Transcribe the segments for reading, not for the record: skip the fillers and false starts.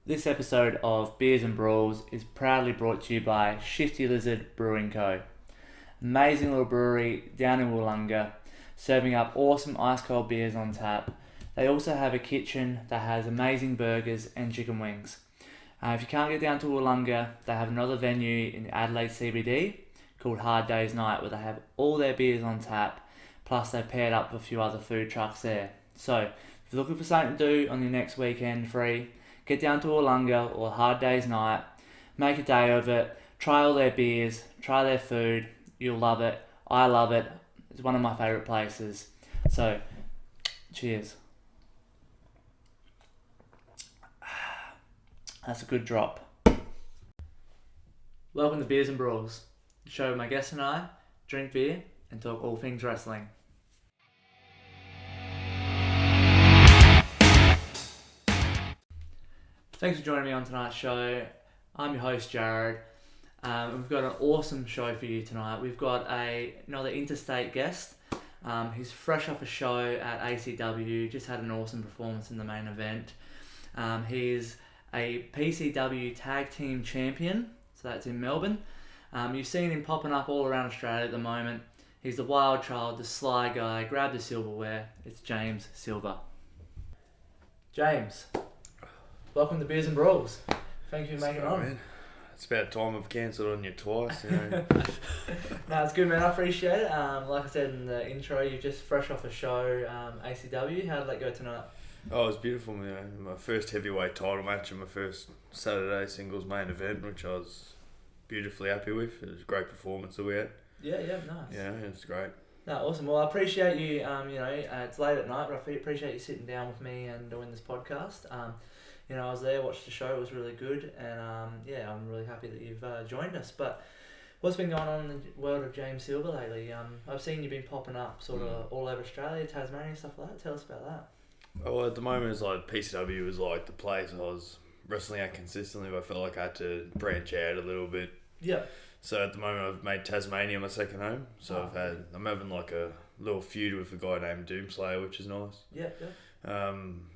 This episode of Beers and Brawls is proudly brought to you by Shifty Lizard Brewing Co. Amazing little brewery down in Wollonga, serving up awesome ice cold beers on tap. They also have a kitchen that has amazing burgers and chicken wings. If you can't get down to Wollonga, they have another venue in Adelaide CBD called Hard Day's Night, where they have all their beers on tap, plus they've paired up with a few other food trucks there. So, if you're looking for something to do on your next weekend free, get down to Wollonga or Hard Day's Night, make a day of it, try all their beers, try their food, you'll love it. I love it. It's one of my favourite places. So, cheers. That's a good drop. Welcome to Beers and Brawls, the show where my guests and I drink beer and talk all things wrestling. Thanks for joining me on tonight's show. I'm your host, Jared. We've got an awesome show for you tonight. We've got another interstate guest. He's fresh off a show at ACW, just had an awesome performance in the main event. He's a PCW Tag Team Champion, so that's in Melbourne. You've seen him popping up all around Australia at the moment. He's the wild child, the Sly Guy. Grab the silverware. It's James Silver. James, welcome to Beers and Brawls. Thank you for making it on. Man. It's about time I've cancelled on you twice, you know. No, it's good, man. I appreciate it. Like I said in the intro, you're just fresh off a show, ACW. How did that go tonight? Oh, it was beautiful, man. My first heavyweight title match and my first Saturday singles main event, which I was beautifully happy with. It was a great performance that we had. Yeah, nice. Yeah, it was great. No, awesome. Well, I appreciate you, it's late at night, but I appreciate you sitting down with me and doing this podcast. I was there, watched the show, it was really good, and I'm really happy that you've joined us. But what's been going on in the world of James Silver lately? I've seen you've been popping up sort of all over Australia, Tasmania, stuff like that. Tell us about that. Well, at the moment, it's like PCW was like the place I was wrestling at consistently, but I felt like I had to branch out a little bit. Yeah. So at the moment, I've made Tasmania my second home. So I'm having like a little feud with a guy named Doomslayer, which is nice. Yeah.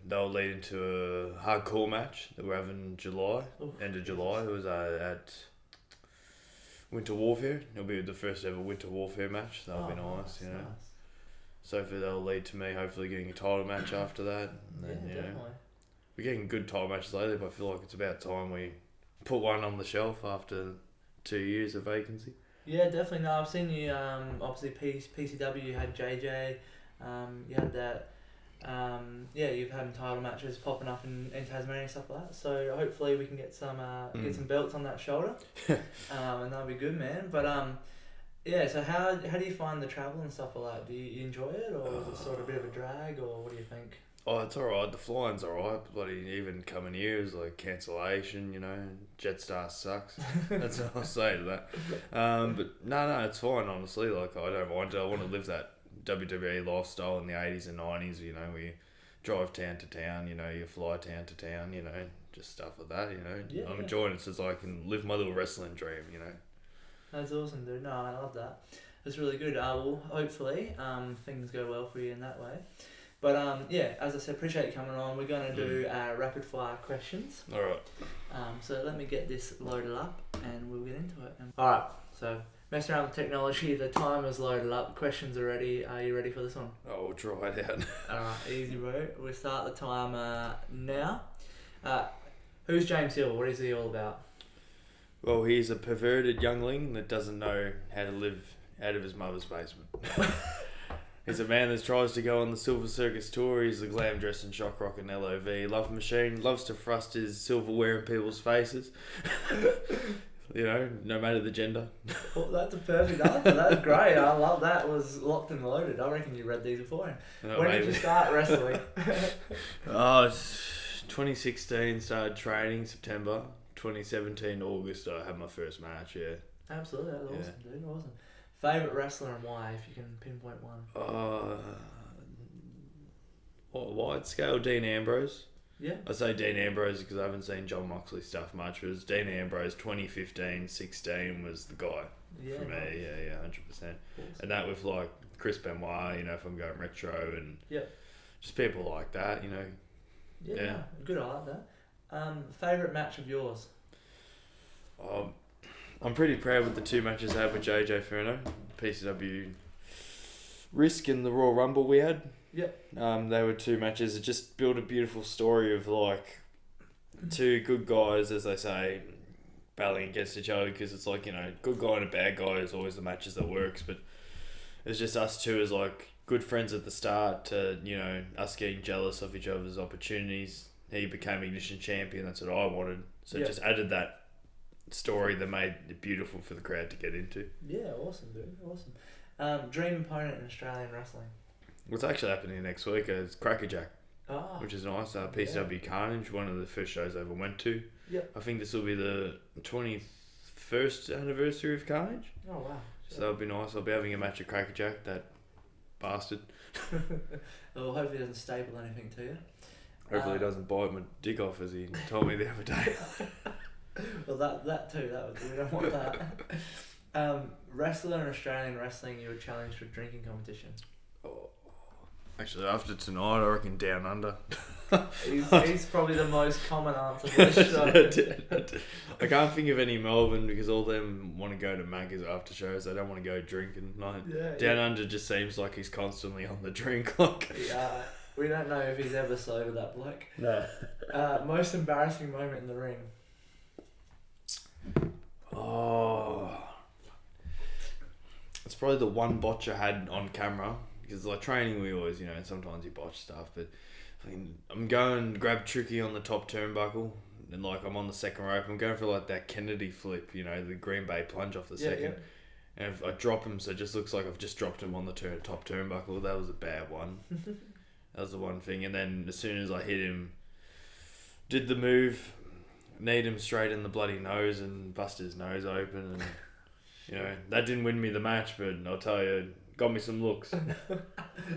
They'll lead into a hardcore match that we're having in July, end of July. It was at Winter Warfare. It'll be the first ever Winter Warfare match. That'll be nice, you know. Nice. So that'll lead to me hopefully getting a title match after that. And then, Definitely. We're getting good title matches lately, but I feel like it's about time we put one on the shelf after 2 years of vacancy. Yeah, definitely. No, I've seen you, obviously PCW, you had JJ, you had that, you've had title matches popping up in Tasmania and stuff like that. So hopefully we can get some belts on that shoulder, and that'll be good, man. But so how do you find the travel and stuff like that? Do you enjoy it, or is it sort of a bit of a drag, or what do you think? Oh, it's alright. The flying's alright. Bloody even coming here is like cancellation, you know. Jetstar sucks. That's all I'll say to that. But no, it's fine, honestly. Like, I don't mind it. I want to live that WWE lifestyle in the 80s and 90s, you know, where you drive town to town, you know, you fly town to town, you know, just stuff like that, you know. Yeah, I'm enjoying it since I can live my little wrestling dream, you know. That's awesome, dude. No, I love that. It's really good. Well, hopefully, things go well for you in that way. But as I said, appreciate you coming on. We're going to do rapid fire questions. Alright. So let me get this loaded up and we'll get into it. Alright, so mess around with technology. The timer's loaded up. Questions are ready. Are you ready for this one? Oh, we'll try it out. Alright, easy, bro. We'll start the timer now. Who's James Hill? What is he all about? Well, he's a perverted youngling that doesn't know how to live out of his mother's basement. He's a man that tries to go on the Silver Circus tour. He's a glam dressing shock rocking LOV love machine. Loves to thrust his silverware in people's faces. You know, no matter the gender. Well, that's a perfect answer. That's great. I love that. It was locked and loaded. I reckon you read these before. When did you start wrestling? It's 2016 started training, September. 2017 August I had my first match, yeah. Absolutely, that's awesome, dude. Awesome. Favourite wrestler and why, if you can pinpoint one? Wide scale, Dean Ambrose. Yeah. I say Dean Ambrose because I haven't seen John Moxley stuff much. It was Dean Ambrose 2015-16 was the guy for me. Nice. Yeah, 100%. Awesome. And that with like Chris Benoit, you know, if I'm going retro and just people like that, you know. Yeah. No, good, I like that. Favourite match of yours? I'm pretty proud with the 2 matches I had with JJ Furno, PCW Risk and the Royal Rumble we had. Yep. They were 2 matches that just built a beautiful story of like 2 good guys, as they say, battling against each other, because it's like, you know, good guy and a bad guy is always the matches that works, but it's just us 2 as like good friends at the start to, you know, us getting jealous of each other's opportunities. He became Ignition champion, that's what I wanted. So it just added that story that made it beautiful for the crowd to get into. Yeah, awesome, dude. Awesome. Dream opponent in Australian wrestling? What's actually happening next week is Crackerjack, Ah. which is nice. PCW Carnage, one of the first shows I ever went to. Yep. I think this will be the 21st anniversary of Carnage. Oh, wow. So that'll be nice. I'll be having a match at Crackerjack, that bastard. Well, hopefully it doesn't staple anything to you. Hopefully he doesn't bite my dick off, as he told me the other day. Well, that too. We don't want that. Wrestler in Australian wrestling, you were challenged for drinking competition. Oh. Actually, after tonight, I reckon Down Under. He's probably the most common answer for the show. I can't think of any Melbourne because all them want to go to Macca's after shows. They don't want to go drinking. Down Under just seems like he's constantly on the drink. Yeah, we don't know if he's ever sober, that bloke. No. Most embarrassing moment in the ring? Oh. It's probably the one botch I had on camera. Because like training, we always, you know, sometimes you botch stuff, but I'm going to grab Tricky on the top turnbuckle, and like I'm on the second rope. I'm going for like that Kennedy flip, you know, the Green Bay plunge off the second. Yeah. And if I drop him, so it just looks like I've just dropped him on the top turnbuckle. That was a bad one. That was the one thing. And then as soon as I hit him, did the move, kneed him straight in the bloody nose and busted his nose open. And, you know, that didn't win me the match, but I'll tell you, got me some looks.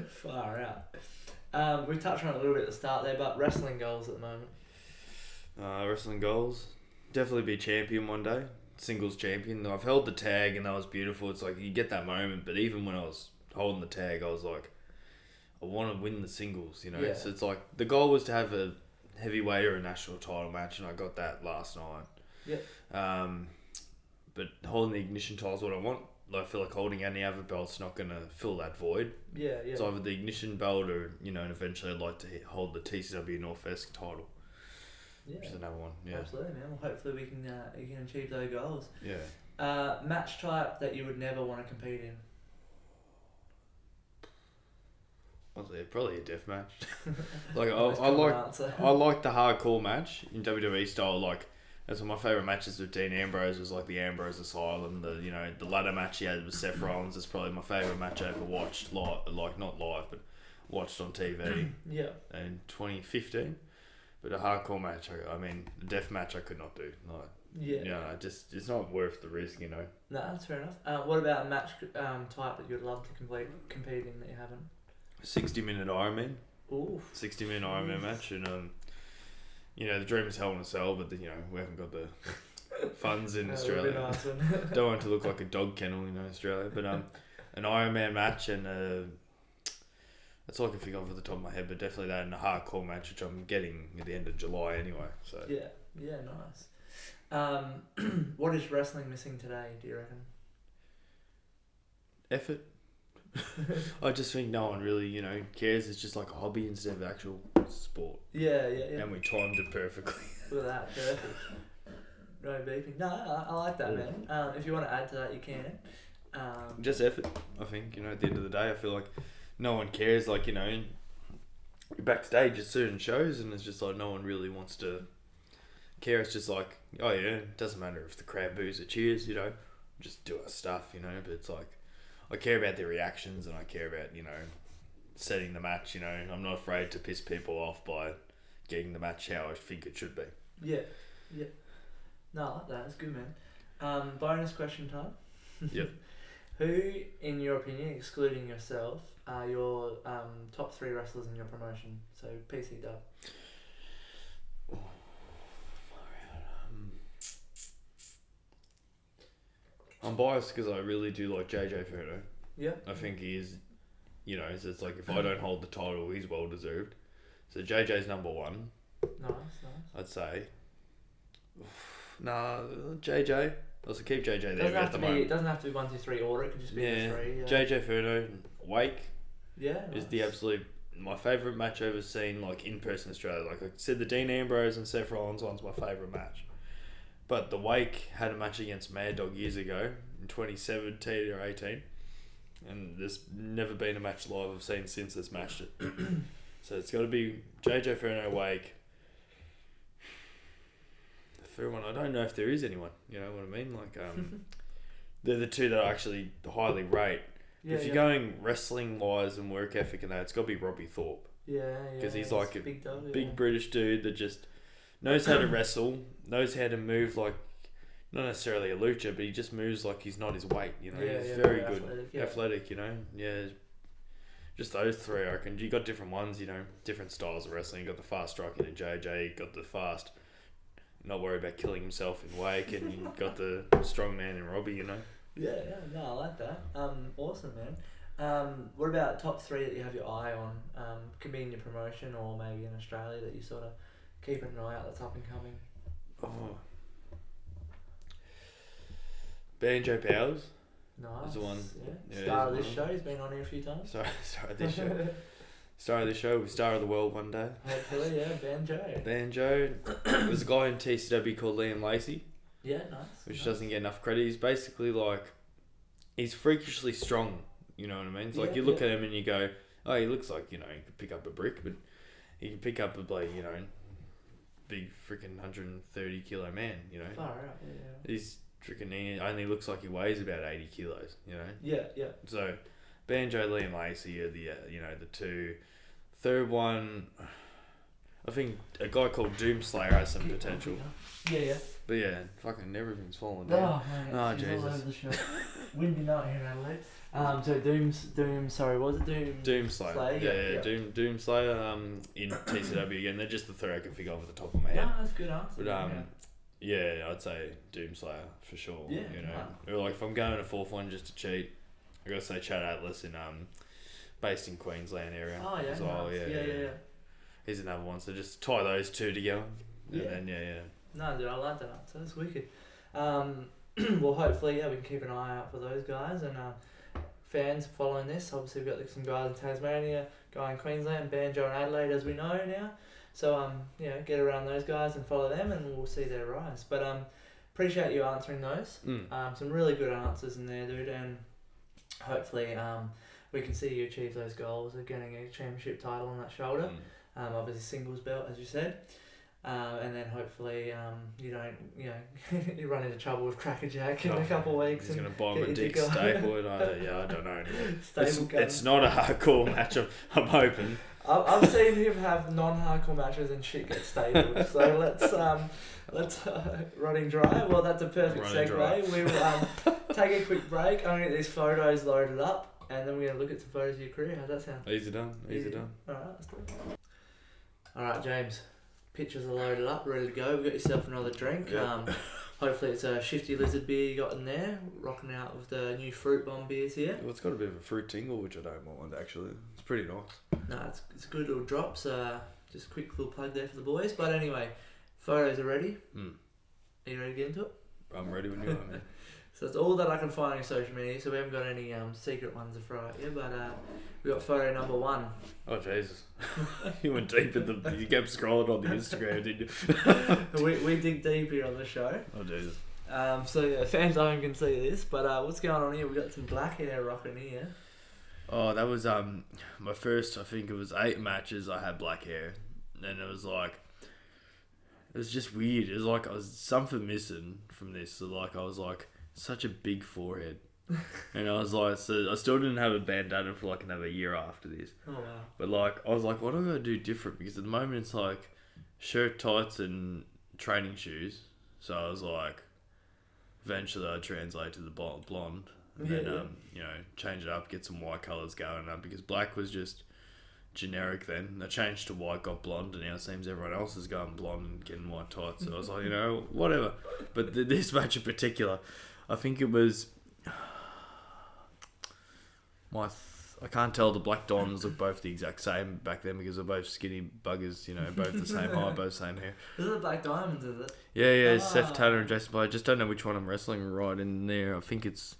Far out. We touched on it a little bit at the start there, but wrestling goals at the moment? Wrestling goals? Definitely be champion one day. Singles champion. I've held the tag and that was beautiful. It's like you get that moment, but even when I was holding the tag, I was like, I want to win the singles, you know? Yeah. So it's like, the goal was to have a heavyweight or a national title match, and I got that last night. Yeah. But holding the Ignition title is what I want. I feel like holding any other belt's not going to fill that void. Yeah. It's either the Ignition belt or, you know, and eventually I'd like to hold the TCW Northwest title. Yeah. Which is another one. Yeah. Absolutely, man. Well, hopefully we can achieve those goals. Yeah. Match type that you would never want to compete in? Honestly, probably a death match. Like I like the hardcore match in WWE style. Like that's one of my favorite matches with Dean Ambrose was like the Ambrose Asylum. The ladder match he had with Seth Rollins is probably my favorite match I ever watched live. Like not live, but watched on TV. Yeah. In 2015. But a hardcore match, a death match I could not do. Like, yeah. Yeah, it's not worth the risk, you know. No, that's fair enough. What about a match type that you'd love to compete in that you haven't? 60-minute Ironman. Ooh. 60-minute Ironman match, and you know the dream is Hell in a Cell, but you know we haven't got the funds in Australia. Nice one. Don't want it to look like a dog kennel, you know, Australia. But an Ironman match, and that's all I can think of at the top of my head. But definitely that and a hardcore match, which I'm getting at the end of July anyway. So yeah, nice. What is wrestling missing today? Do you reckon? Effort. I just think no one really, you know, cares. It's just like a hobby instead of actual sport. Yeah. And we timed it perfectly. Look at that, perfect. No beeping. No, I like that, man. If you want to add to that, you can. Just effort, I think. You know, at the end of the day, I feel like no one cares. Like, you know, you're backstage at certain shows and it's just like no one really wants to care. It's just like, oh yeah, it doesn't matter if the crowd boos or cheers, you know, just do our stuff, you know. But it's like, I care about their reactions and I care about, you know, setting the match, you know. I'm not afraid to piss people off by getting the match how I think it should be. Yeah. No, I like that. It's good, man. Bonus question time. Yep. Who, in your opinion, excluding yourself, are your top 3 wrestlers in your promotion? So PC dub. I'm biased because I really do like JJ Furno. Yeah. I think he is, you know, so it's like if I don't hold the title, he's well deserved. So JJ's number 1. Nice. I'd say. Nah, JJ. Also keep JJ there Doesn't at have the to be. moment. It doesn't have to be 1, 2, 3 order. It can just be the three. Yeah. JJ Furno, Wake Yeah. is the absolute my favourite match I've ever seen, like in person Australia. Like I said, the Dean Ambrose and Seth Rollins one's my favourite match. But the Wake had a match against Mad Dog years ago in 2017 or 18, and there's never been a match live I've seen since this matched it. So it's got to be JJ Furno, Wake. The third one, I don't know if there is anyone. You know what I mean? Like they're the two that I actually highly rate. Yeah, if you're going wrestling wise and work ethic and that, it's got to be Robbie Thorpe. Yeah. Because he's like a big dog, big British dude that just knows how to wrestle, knows how to move like, not necessarily a lucha, but he just moves like he's not his weight, you know. He's very good. Athletic, you know. Yeah. Just those three, I reckon. You got different ones, you know, different styles of wrestling. You got the fast striking in JJ, you got the fast, not worry about killing himself in Wake, and you got the strong man in Robbie, you know. Yeah, no, I like that. Awesome, man. What about top 3 that you have your eye on? Can be in your promotion or maybe in Australia that you sort of keep an eye out that's up and coming. Oh, Banjo Powers. Nice. Is the one. Yeah. Star of this show. He's been on here a few times. Star of this show. Star of this show. We star of the world one day. Hopefully, yeah. Banjo. There's a guy in TCW called Liam Lacey. Yeah, nice. Which doesn't get enough credit. He's basically like, he's freakishly strong. You know what I mean? It's like you look at him and you go, oh, he looks like, you know, he could pick up a brick, but he can pick up a, like, you know, big freaking 130 kilo man, you know? Far out, yeah. He's freaking, he only looks like he weighs about 80 kilos, you know? Yeah. So, Banjo, Liam Lacey are the, you know, the two. Third one, I think a guy called Doomslayer has some potential. Yeah. But yeah, fucking everything's falling down. Oh, Jesus. All over the show. Windy night here in Adelaide. So sorry, what was it? Doomslayer. Yeah. Doomslayer, in TCW again. They're just the three I can think of at the top of my head. No, that's a good answer. But yeah, I'd say Doomslayer for sure. Yeah. You know, or like if I'm going a fourth one just to cheat, I gotta say Chad Atlas based in Queensland area. Oh yeah. As well. Nice. Yeah. He's another one. So just tie those two together. Yeah. And then No, dude, I like that answer. That's wicked. Well, hopefully, we can keep an eye out for those guys and fans following this. Obviously, we've got some guys in Tasmania, guy in Queensland, Banjo in Adelaide, as we know now. So, get around those guys and follow them, and we'll see their rise. But appreciate you answering those. Some really good answers in there, dude, and hopefully we can see you achieve those goals of getting a championship title on that shoulder. Obviously, singles belt, as you said. And then hopefully you don't, you run into trouble with Cracker Jack in a couple of weeks. He's going to buy my dick stapled. I don't know anymore. It's not a hardcore match, I'm hoping. I've seen him have non-hardcore matches and shit get stapled. So let's running dry. Well, that's a perfect segue. We will take a quick break. I'm going to get these photos loaded up, and then we're going to look at some photos of your career. How's that sound? Easy done. Alright, let's do it. Alright, James. Pictures are loaded up, ready to go. We've got yourself another drink. Yep. Hopefully it's a Shifty Lizard beer you got in there. Rocking out with the new Fruit Bomb beers here. Well, it's got a bit of a fruit tingle, which I don't mind actually. It's pretty nice. No, it's good little drops. Just a quick little plug there for the boys. But anyway, photos are ready. Are you ready to get into it? I'm ready when you are, man. So it's all that I can find on social media, so we haven't got any secret ones to throw at you, but we got photo number 1. Oh Jesus. You went deep in you kept scrolling on the Instagram, didn't you? we dig deep here on the show. Oh Jesus. So fans at home can see this, but what's going on here? We got some black hair rocking here. Oh, that was my first, I think it was 8 matches I had black hair. And it was like, it was just weird. It was like I was something missing from this. So like I was like, such a big forehead. And I was like, so I still didn't have a bandana for like another year after this. Oh wow. But like, I was like, what am I going to do different? Because at the moment it's like shirt, tights and training shoes. So I was like, eventually I'd translate to the blonde. And then, change it up, get some white colours going up. Because black was just generic then. I changed to white, got blonde, and now it seems everyone else is going blonde and getting white tights. So I was like, whatever. But this match in particular, I think it was I can't tell the Black Diamonds look both the exact same back then because they're both skinny buggers, you know, both the same height, both same hair. Is it the Black Diamonds, is it? Yeah, Seth Taylor and Jason Sly. I just don't know which one I'm wrestling right in there. I think it's...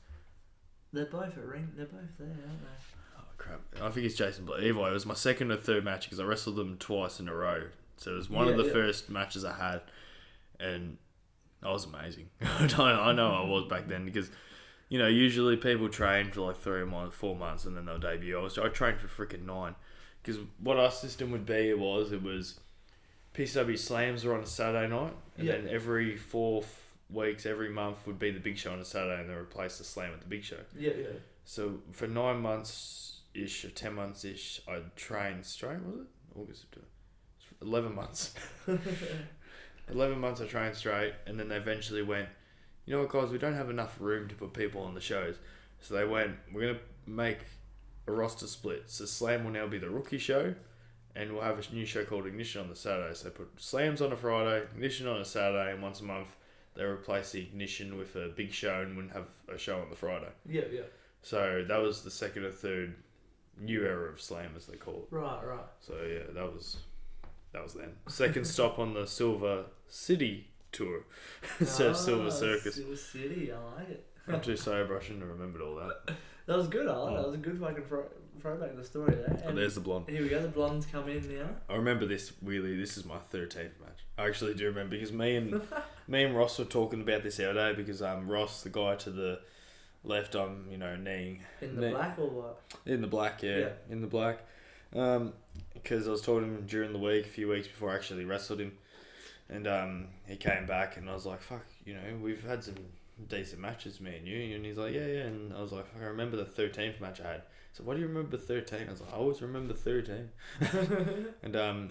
They're both at ring. They're both there, aren't they? Oh, crap. I think it's Jason Sly. Either way, it was my second or third match because I wrestled them twice in a row. So it was one of the first matches I had. And I was amazing. I know I was back then because... You know, usually people train for like 3 months, 4 months, and then they'll debut. I trained for freaking 9, because what our system would be it was PCW slams were on a Saturday night, and then every 4 weeks, every month would be the big show on a Saturday, and they replace the slam at the big show. Yeah. So for 9 months ish or 10 months ish, I'd train straight. Was it August, September? 11 months. 11 months I trained straight, and then they eventually went, you know what, guys, we don't have enough room to put people on the shows. So they went, we're going to make a roster split. So Slam will now be the rookie show, and we'll have a new show called Ignition on the Saturday. So they put Slams on a Friday, Ignition on a Saturday, and once a month they replace the Ignition with a big show and wouldn't have a show on the Friday. Yeah. So that was the second or third new era of Slam, as they call it. Right. So yeah, that was then. Second stop on the Silver City tour. So Silver Circus. Silver City, I like it. I'm too sober, I shouldn't have remembered all that. That was good, I like it. That was a good fucking throwback to the story there. And there's the blonde. Here we go, the blonde's come in now. I remember this, weirdly, this is my 13th match. I actually do remember, because me and Ross were talking about this the other day, because Ross, the guy to the left, I'm, kneeing. In the black or what? In the black, yeah. In the black. Because I was talking to him during the week, a few weeks before I actually wrestled him. And he came back and I was like, fuck, we've had some decent matches, me and you. And he's like, yeah. And I was like, I remember the 13th match I had. So why do you remember 13? I was like, I always remember 13. And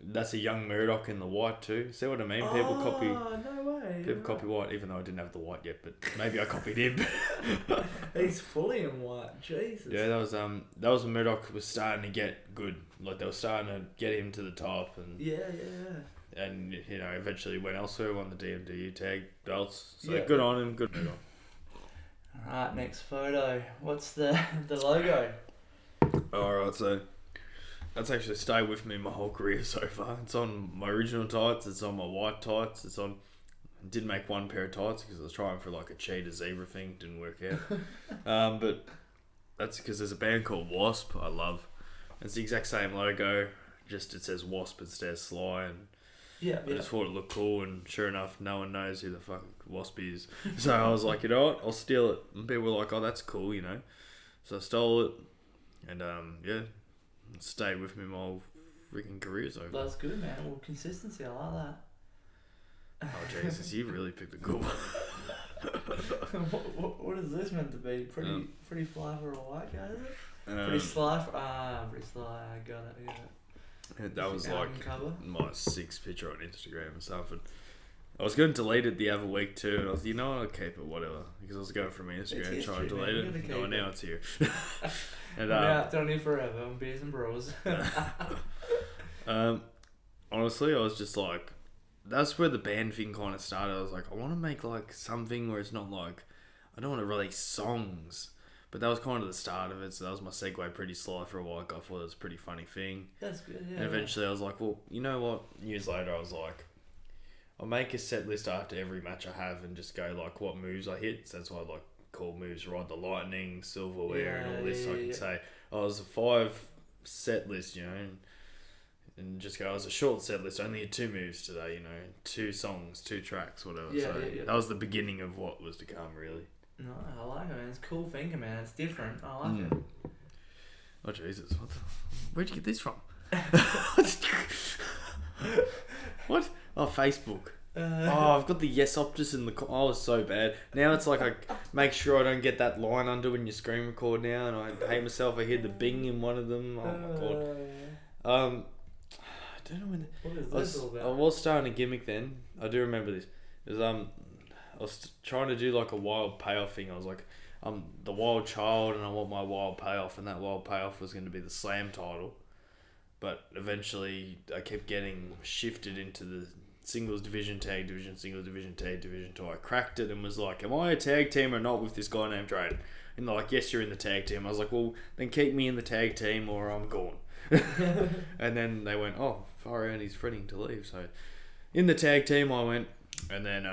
that's a young Murdoch in the white too. See what I mean? People copy. Oh, no way. People copy white, even though I didn't have the white yet, but maybe I copied him. He's fully in white. Jesus. Yeah, that was when Murdoch was starting to get good. Like they were starting to get him to the top. And yeah. And, eventually went elsewhere, won the DMDU tag belts. So good on him, good on. Alright, next photo. What's the logo? Alright, so that's actually stayed with me my whole career so far. It's on my original tights, it's on my white tights, I did make one pair of tights because I was trying for like a cheetah zebra thing, didn't work out. But that's because there's a band called Wasp I love. It's the exact same logo, just it says Wasp instead of Sly, and I just thought it looked cool, and sure enough, no one knows who the fuck Wasp is. So I was like, you know what, I'll steal it. And people were like, oh, that's cool, So I stole it, and it stayed with me my whole freaking career so far. That's good, man. Well, consistency, I like that. Oh, Jesus, you really picked a cool one. What is this meant to be? Pretty fly for a white guy, is it? Pretty sly for... pretty sly, I got it. That was like my 6th picture on Instagram or something. I was going to delete it the other week too, and I was, I'll keep it, whatever, because I was going from my Instagram and trying to delete it. No, now it's here. And now it's only forever on Beers and Brawls. Honestly, I was just like, that's where the band thing kind of started. I was like, I want to make like something where it's not like, I don't want to release songs. But that was kind of the start of it, so that was my segue pretty sly for a while. I thought it was a pretty funny thing. That's good, yeah. And eventually I was like, well, you know what? Years later I was like, I'll make a set list after every match I have and just go like what moves I hit. So that's why I like call moves, Ride the Lightning, Silverware and all this. So I can say, oh, it was a 5 set list, and just go, it was a short set list, only had 2 moves today, 2 songs, 2 tracks, whatever. That was the beginning of what was to come, really. No, I like it, man. It's cool thinking, man. It's different. I like it. Oh, Jesus. Where'd you get this from? What? Oh, Facebook. I've got the Yes Optus in the... I was so bad. Now it's like I make sure I don't get that line under when you screen record now, and I hate myself. I hear the bing in one of them. Oh, my God. I don't know when... What is this all about? I was starting a gimmick then. I do remember this. It was, I was trying to do like a wild payoff thing. I was like, I'm the wild child and I want my wild payoff, and that wild payoff was going to be the Slam title. But eventually I kept getting shifted into the singles division, tag division, singles division, tag division, till I cracked it and was like, am I a tag team or not with this guy named Drayden? And they're like, yes, you're in the tag team. I was like, well, then keep me in the tag team or I'm gone. And then they went, oh, far out, he's threatening to leave. So in the tag team I went, and then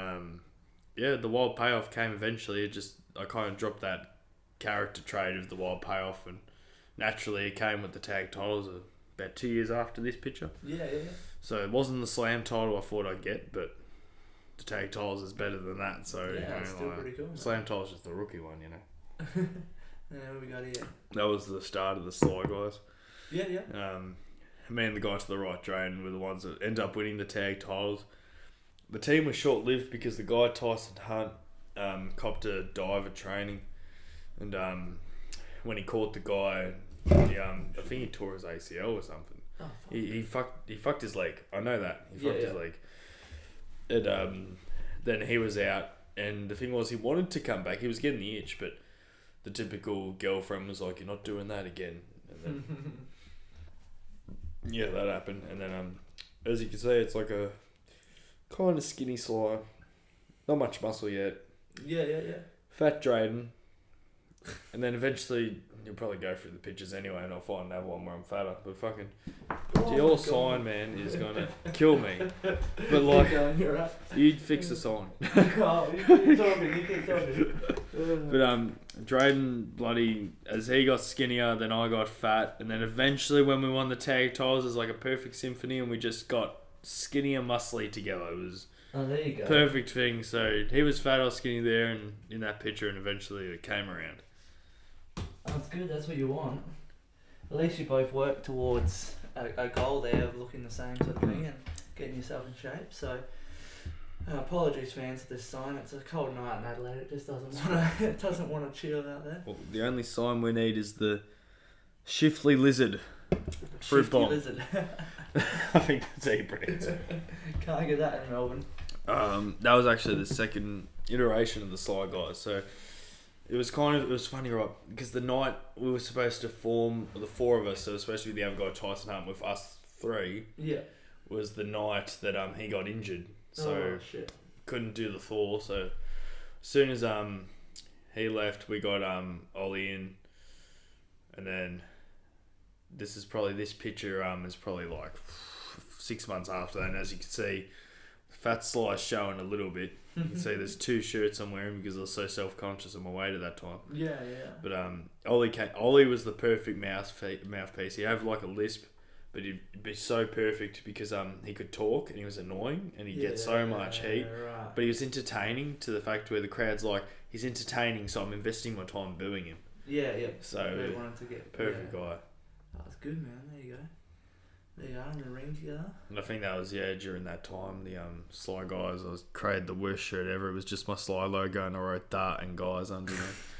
the wild payoff came eventually. I kind of dropped that character trait of the wild payoff, and naturally it came with the tag titles about 2 years after this picture. Yeah. So it wasn't the slam title I thought I'd get, but the tag titles is better than that. So it's still pretty cool. Slam title's just the rookie one, What we got here? That was the start of the Sly Guys. Yeah. Me and the guy to the right, Drain, were the ones that end up winning the tag titles. The team was short-lived because the guy, Tyson Hunt, copped a dive at training. And when he caught the guy, I think he tore his ACL or something. Oh, he fucked his leg. I know that. He fucked his leg. And then he was out. And the thing was, he wanted to come back. He was getting the itch, but the typical girlfriend was like, you're not doing that again. And then... that happened. And then, as you can see, it's like a kind of skinny Sly. Not much muscle yet. Yeah. Fat Drayden. And then eventually, you'll probably go through the pictures anyway, and I'll find another one where I'm fatter. But fucking, your sign, man, is going to kill me. But like, you'd fix the sign. You keep talking. But Drayden, bloody, as he got skinnier, then I got fat, and then eventually when we won the tag titles, it was like a perfect symphony, and we just got skinny and muscly together. It was there you go. Perfect thing. So he was fat, I was skinny there, and in that picture, and eventually it came around. That's good. That's what you want. At least you both work towards a goal there of looking the same sort of thing and getting yourself in shape. So. Apologies, fans, for this sign. It's a cold night in Adelaide. It just doesn't want to chill out there. Well, the only sign we need is the Shifty Lizard fruit bomb. Lizard. I think that's how you pronounce it. Can't get that in Melbourne. That was actually the second iteration of the Sly Guys. So it was funny, right? Because the night we were supposed to form, the four of us, so it was supposed to be the other guy, Tyson Hunt, with us three. Yeah. Was the night that he got injured. So couldn't do the Thor. So as soon as he left, we got Ollie in, and then this picture is probably like 6 months after that. And as you can see, fat Sly's showing a little bit. You can see there's 2 shirts I'm wearing because I was so self-conscious of my weight at that time. Yeah. But Ollie was the perfect mouthpiece. He had like a lisp. But he'd be so perfect because he could talk and he was annoying and he'd get so much heat. Right. But he was entertaining to the fact where the crowd's like, he's entertaining, so I'm investing my time booing him. Yeah. So they wanted to get perfect guy. That's good, man. There you go. There you are in the ring together. And I think that was during that time the Sly Guys. I created the worst shirt ever. It was just my Sly logo and I wrote "Dart" and "Guys" underneath.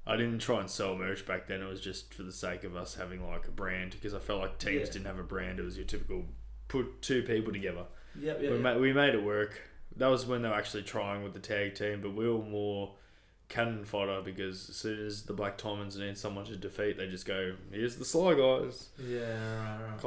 I didn't try and sell merch back then. It was just for the sake of us having like a brand because I felt like teams didn't have a brand. It was your typical put 2 people together. We made it work. That was when they were actually trying with the tag team, but we were more cannon fodder because as soon as the Black Diamonds need someone to defeat, they just go, "Here's the Sly Guys." Yeah, right.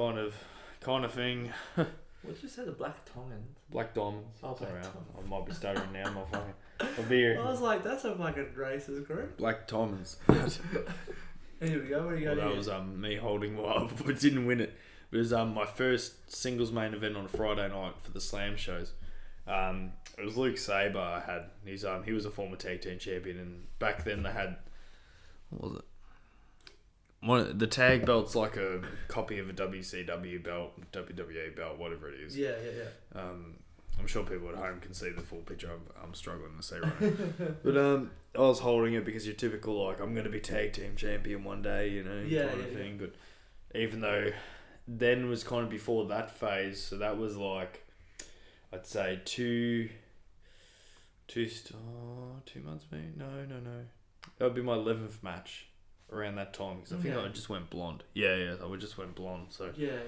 Kind of thing. What did you say? The Black Diamonds? Black Diamonds. Oh, Black Diamonds. I might be stuttering now. My fucking. I'll be here. I was like, that's a fucking racist group. Black Diamonds. Here we go. What do you got? That was me holding. Well, I didn't win it. It was my first singles main event on a Friday night for the Slam shows. It was Luke Sabre. He was a former tag team champion, and back then they had, what was it? The tag belt's like a copy of a WCW belt, WWE belt, whatever it is. Yeah. I'm sure people at home can see the full picture. I'm struggling to see right. But I was holding it because you're typical like I'm going to be tag team champion one day, kind of thing. But even though then was kind of before that phase, so that was like I'd say 2 months maybe. No. That would be my 11th match around that time because I think I just went blonde. Yeah, I just went blonde. So yeah.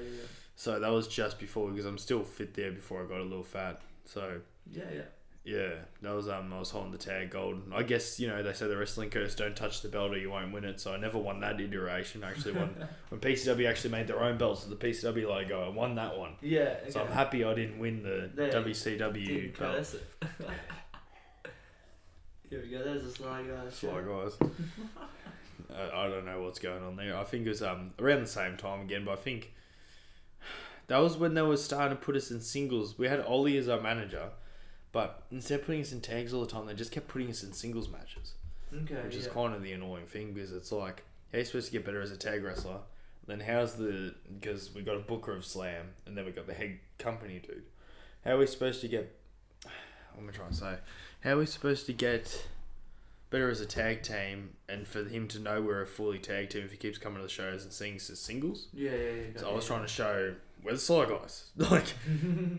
So that was just before because I'm still fit there before I got a little fat. So yeah, that was I was holding the tag gold. I guess they say the wrestling curse: don't touch the belt or you won't win it. So I never won that iteration. I actually won when PCW actually made their own belts with the PCW logo. I won that one. Yeah. Okay. So I'm happy I didn't win the WCW belt. Here we go. There's a Sly Guy. Sly Guys. I don't know what's going on there. I think it was around the same time again, but I think that was when they were starting to put us in singles. We had Ollie as our manager, but instead of putting us in tags all the time, they just kept putting us in singles matches. Okay. Which is kind of the annoying thing, because it's like, how are you supposed to get better as a tag wrestler? Then because we got a booker of Slam, and then we got the head company dude. How are we supposed to get, what am I trying to say? How are we supposed to get better as a tag team, and for him to know we're a fully tag team if he keeps coming to the shows and seeing us as singles? Yeah. So I was trying to show, we're the Sly Guys. Like,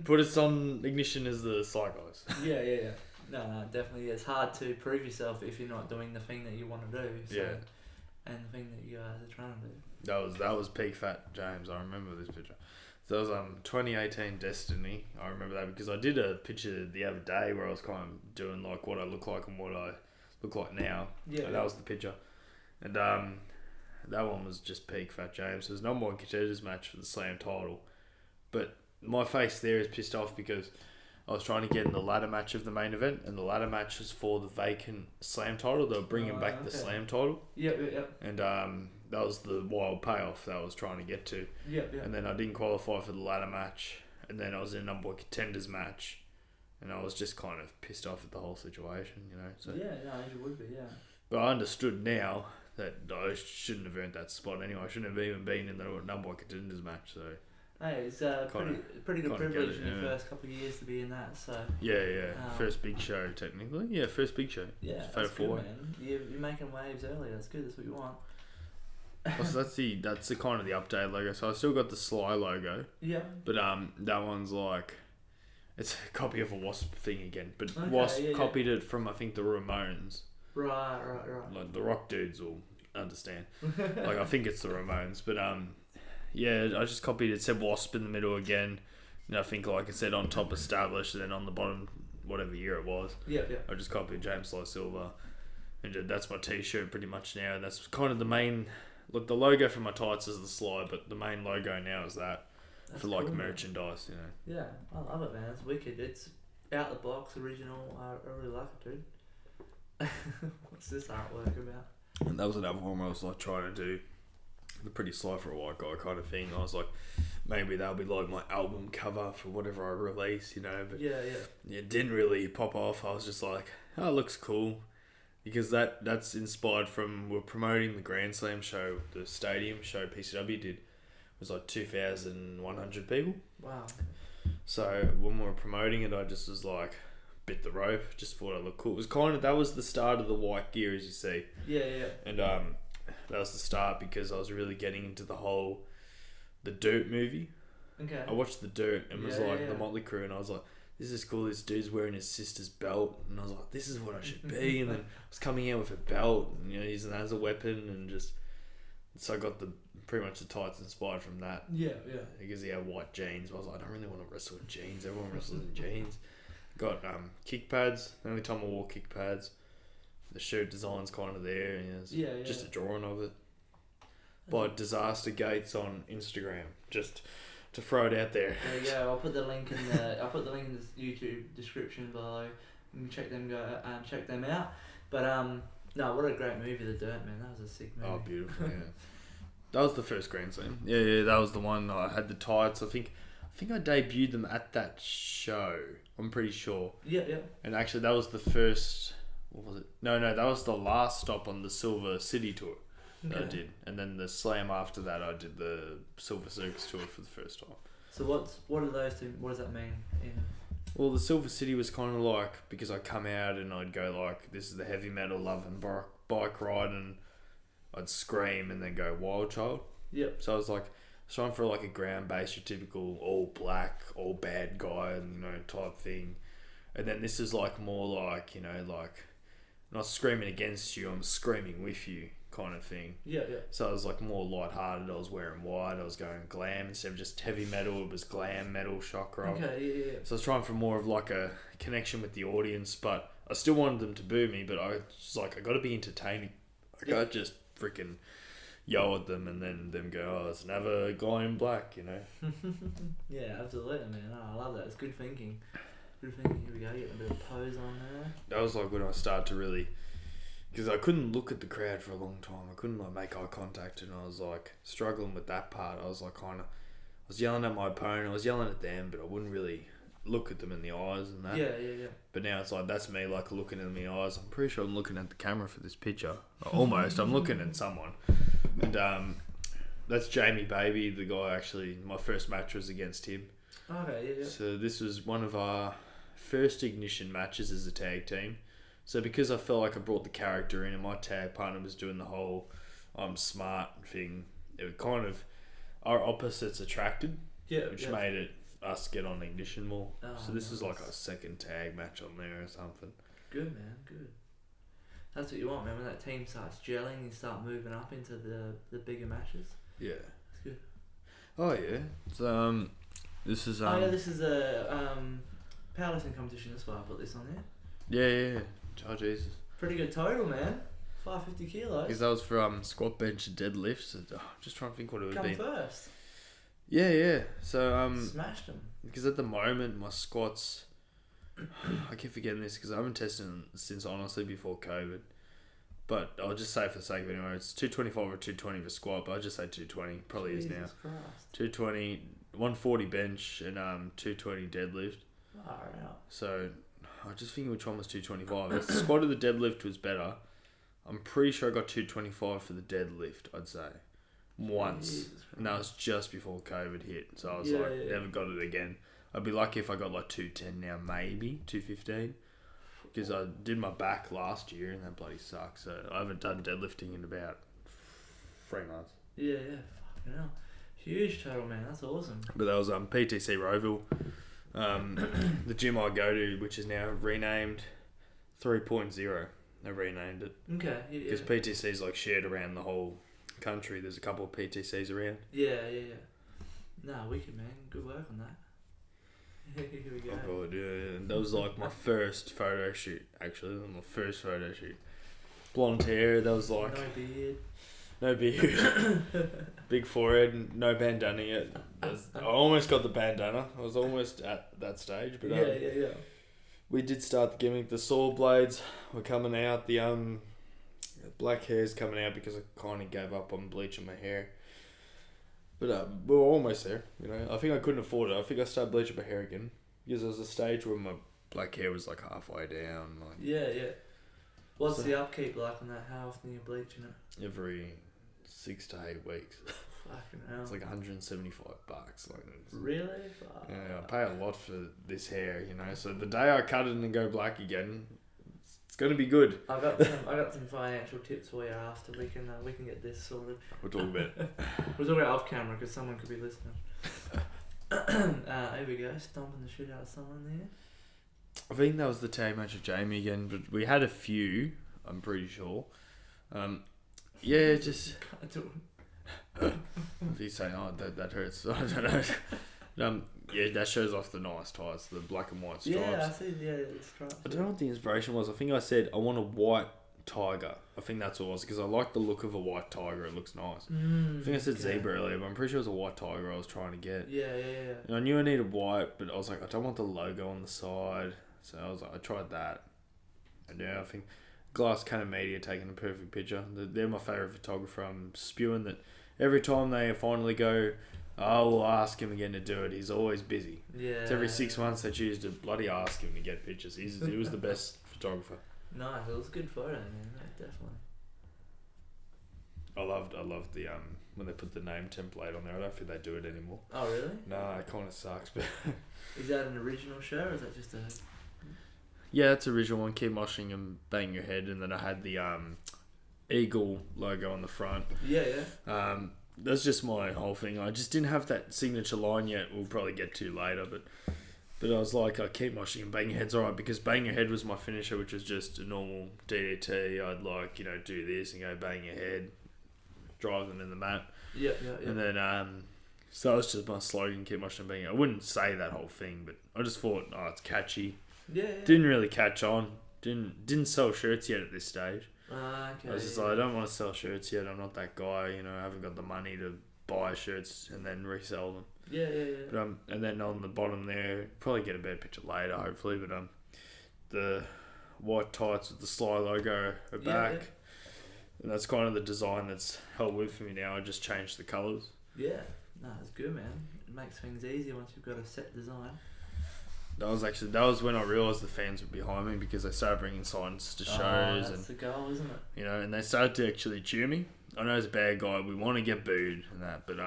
put us on Ignition as the Sly Guys. Yeah. No, definitely. It's hard to prove yourself if you're not doing the thing that you want to do. So, yeah. And the thing that you guys are trying to do. That was peak fat James. I remember this picture. So it was 2018 Destiny. I remember that because I did a picture the other day where I was kind of doing like what I look like and what I look like now. Yeah. So that was the picture. And that one was just peak fat James. It was number one contenders match for the Slam title. But my face there is pissed off because I was trying to get in the ladder match of the main event, and the ladder match was for the vacant Slam title. They were bringing back the Slam title. Yep. And that was the wild payoff that I was trying to get to. Yep. And then I didn't qualify for the ladder match, and then I was in a number one contenders match, and I was just kind of pissed off at the whole situation, you know. So. Yeah, no, you would be, yeah. But I understood now that I shouldn't have earned that spot anyway. I shouldn't have even been in the number one contenders match, so... Hey, it's pretty good privilege in the first couple of years to be in that. So yeah. First big show technically. Yeah, first big show. Yeah, that's good, man. You're making waves early. That's good. That's what you want. So that's the kind of the update logo. So I still got the Sly logo. Yeah. But that one's like, it's a copy of a Wasp thing again. But okay, Wasp copied it from I think the Ramones. Right. Like the rock dudes will understand. Like I think it's the Ramones, but yeah, I just copied it. It said Wasp in the middle again. And I think, like it said, on top established, and then on the bottom, whatever year it was. Yeah. I just copied James Sly Silver. And that's my t-shirt pretty much now. And that's kind of the main... Look, the logo for my tights is the Sly, but the main logo now is that. That's for like cool, merchandise, you know. Yeah, I love it, man. It's wicked. It's out the box, original. I really like it, dude. What's this artwork about? And that was another one where I was like trying to do the pretty Sly for a white guy kind of thing. I was like, maybe that'll be like my album cover for whatever I release, you know. But yeah, it didn't really pop off. I was just like, oh, it looks cool, because that's inspired from, we're promoting the Grand Slam show, the stadium show PCW did. It was like 2,100 people. Wow. So when we were promoting it, I just was like, bit the rope, just thought it looked cool. It was kind of, that was the start of the white gear, as you see. Yeah. And that was the start, because I was really getting into the Dirt movie. Okay. I watched The Dirt and was like the Motley Crue, and I was like, this is cool, this dude's wearing his sister's belt, and I was like, this is what I should be. And then I was coming out with a belt, and using that as a weapon, and just, so I got pretty much the tights inspired from that. Yeah. Because he had white jeans, but I was like, I don't really want to wrestle in jeans, everyone wrestles in jeans. Got kick pads, the only time I wore kick pads. The shirt design's kind of there, and it's just a drawing of it. By Disaster Gates on Instagram, just to throw it out there. There you go. I'll put the link in the YouTube description below. You can check them out. But no, what a great movie, The Dirt, man. That was a sick movie. Oh, beautiful, yeah. That was the first Grand Slam. Yeah, that was the one. I had the tights. I think I debuted them at that show. I'm pretty sure. Yeah. And actually, that was the first. What was it? No, that was the last stop on the Silver City tour that I did. And then the Slam after that, I did the Silver Circus tour for the first time. So what are those two? What does that mean? Well, the Silver City was kind of like, because I'd come out and I'd go like, this is the heavy metal love and bike ride, and I'd scream and then go Wild Child. Yep. So I was like, trying for like a ground base, your typical all black, all bad guy, type thing. And then this is like more like, like, not screaming against you, I'm screaming with you kind of thing. Yeah. So I was like more lighthearted. I was wearing white. I was going glam instead of just heavy metal. It was glam metal, shock rock. Okay, yeah. So I was trying for more of like a connection with the audience, but I still wanted them to boo me. But I was like, I got to be entertaining. I can't just freaking yell at them and then them go, oh, it's another guy in black, Yeah, absolutely, man. Oh, I love that. It's good thinking. Good thing. Here we go. Getting a bit of pose on there. That was like when I started to really, because I couldn't look at the crowd for a long time. I couldn't like make eye contact, and I was like struggling with that part. I was like I was yelling at my opponent. I was yelling at them, but I wouldn't really look at them in the eyes and that. Yeah. But now it's like that's me like looking in the eyes. I'm pretty sure I'm looking at the camera for this picture. Almost. I'm looking at someone, and that's Jamie Baby, the guy. Actually, my first match was against him. Okay. Yeah. So this was one of our first ignition matches as a tag team. So because I felt like I brought the character in and my tag partner was doing the whole I'm smart thing, it was kind of our opposites attracted, which made it us get on ignition more. So this is like our second tag match on there or something. Good, man, good. That's what you want, man. When that team starts gelling, you start moving up into the bigger matches. Yeah. That's good. Oh yeah. So this is this is a powerlifting competition. That's why I put this on there. Yeah. Oh Jesus. Pretty good total, man. 550 kilos. Because that was for squat, bench, and deadlift. So, just trying to think what it would be. Come first. Yeah. So smashed them. Because at the moment my squats, I keep forgetting this because I haven't tested them since honestly before COVID. But I'll just say for the sake of it anyway, it's 225 or 220 for squat, but I'll just say 220. Probably Jesus is now. Christ. 220, 140 bench and 220 deadlift. Far out. So I was just thinking which one was 225. The squat or the deadlift was better. I'm pretty sure I got 225 for the deadlift, I'd say. Once. And that was just before COVID hit. So I was never got it again. I'd be lucky if I got like 210 now, maybe 215. Because I did my back last year and that bloody sucks. So I haven't done deadlifting in about 3 months. Yeah. Fucking hell. Huge total, man. That's awesome. But that was PTC Rowville. The gym I go to, which is now renamed 3.0. They renamed it. Okay. Because PTC's like shared around the whole country. There's a couple of PTCs around. Yeah. Nah, wicked, man. Good work on that. Here we go. Oh god, yeah. That was like my first photo shoot, actually. My first photo shoot. Blonde hair, that was like... No beard. Big forehead, no bandana yet. I almost got the bandana. I was almost at that stage. But yeah. We did start the gimmick. The saw blades were coming out. The black hair's coming out because I kind of gave up on bleaching my hair. But we were almost there, you know. I think I couldn't afford it. I think I started bleaching my hair again because there was a stage where my black hair was like halfway down. Like yeah. What's the upkeep like on that? How often are you bleaching it? Every 6 to 8 weeks. Fucking hell. It's like $175. Like really? Yeah, I pay a lot for this hair, you know. So the day I cut it and go black again, it's gonna be good. I got some financial tips for you after. We can get this sorted. We'll talk about it. We'll talk about off camera because someone could be listening. Here we go, stomping the shit out of someone there. I think that was the tag match of Jamie again, but we had a few. I'm pretty sure. Yeah, just. If you say, oh, that hurts, I don't know. Yeah, that shows off the nice ties, the black and white stripes. Yeah, I see. Yeah, the stripes. I don't know what the inspiration was. I think I said I want a white tiger. I think that's what it was because I like the look of a white tiger. It looks nice. I think I said zebra earlier, but I'm pretty sure it was a white tiger I was trying to get. Yeah. And I knew I needed white, but I was like, I don't want the logo on the side. So I was like, I tried that. And yeah, I think Glass Cannon Media taking a perfect picture. They're my favourite photographer. I'm spewing that every time they finally go, oh, we'll ask him again to do it. He's always busy. Yeah. It's every 6 months they choose to bloody ask him to get pictures. He was the best photographer. Nice. It was a good photo, man. Definitely. I loved the when they put the name template on there. I don't think they do it anymore. Oh really? No, it kind of sucks. But is that an original show or is that just a? Yeah, it's original one. Keep moshing and bang your head, and then I had the eagle logo on the front. Yeah. That's just my whole thing. I just didn't have that signature line yet. We'll probably get to later, but I was like, I keep moshing and bang your head's alright because bang your head was my finisher, which was just a normal DDT. I'd like, you know, do this and go bang your head, drive them in the mat. Yeah. And then so that was just my slogan, keep moshing and bang. I wouldn't say that whole thing, but I just thought, oh, it's catchy. Yeah. Didn't really catch on. Didn't sell shirts yet at this stage. Okay. I was just like, I don't want to sell shirts yet. I'm not that guy, you know. I haven't got the money to buy shirts and then resell them. Yeah. But and then on the bottom there, probably get a better picture later, hopefully. But the white tights with the Sly logo are back, and that's kind of the design that's held with me now. I just changed the colours. Yeah, no, it's good, man. It makes things easier once you've got a set design. That was when I realised the fans were behind me, because they started bringing signs to shows. That's the goal, isn't it? You know, and they started to actually cheer me. I know as a bad guy, we want to get booed and that, but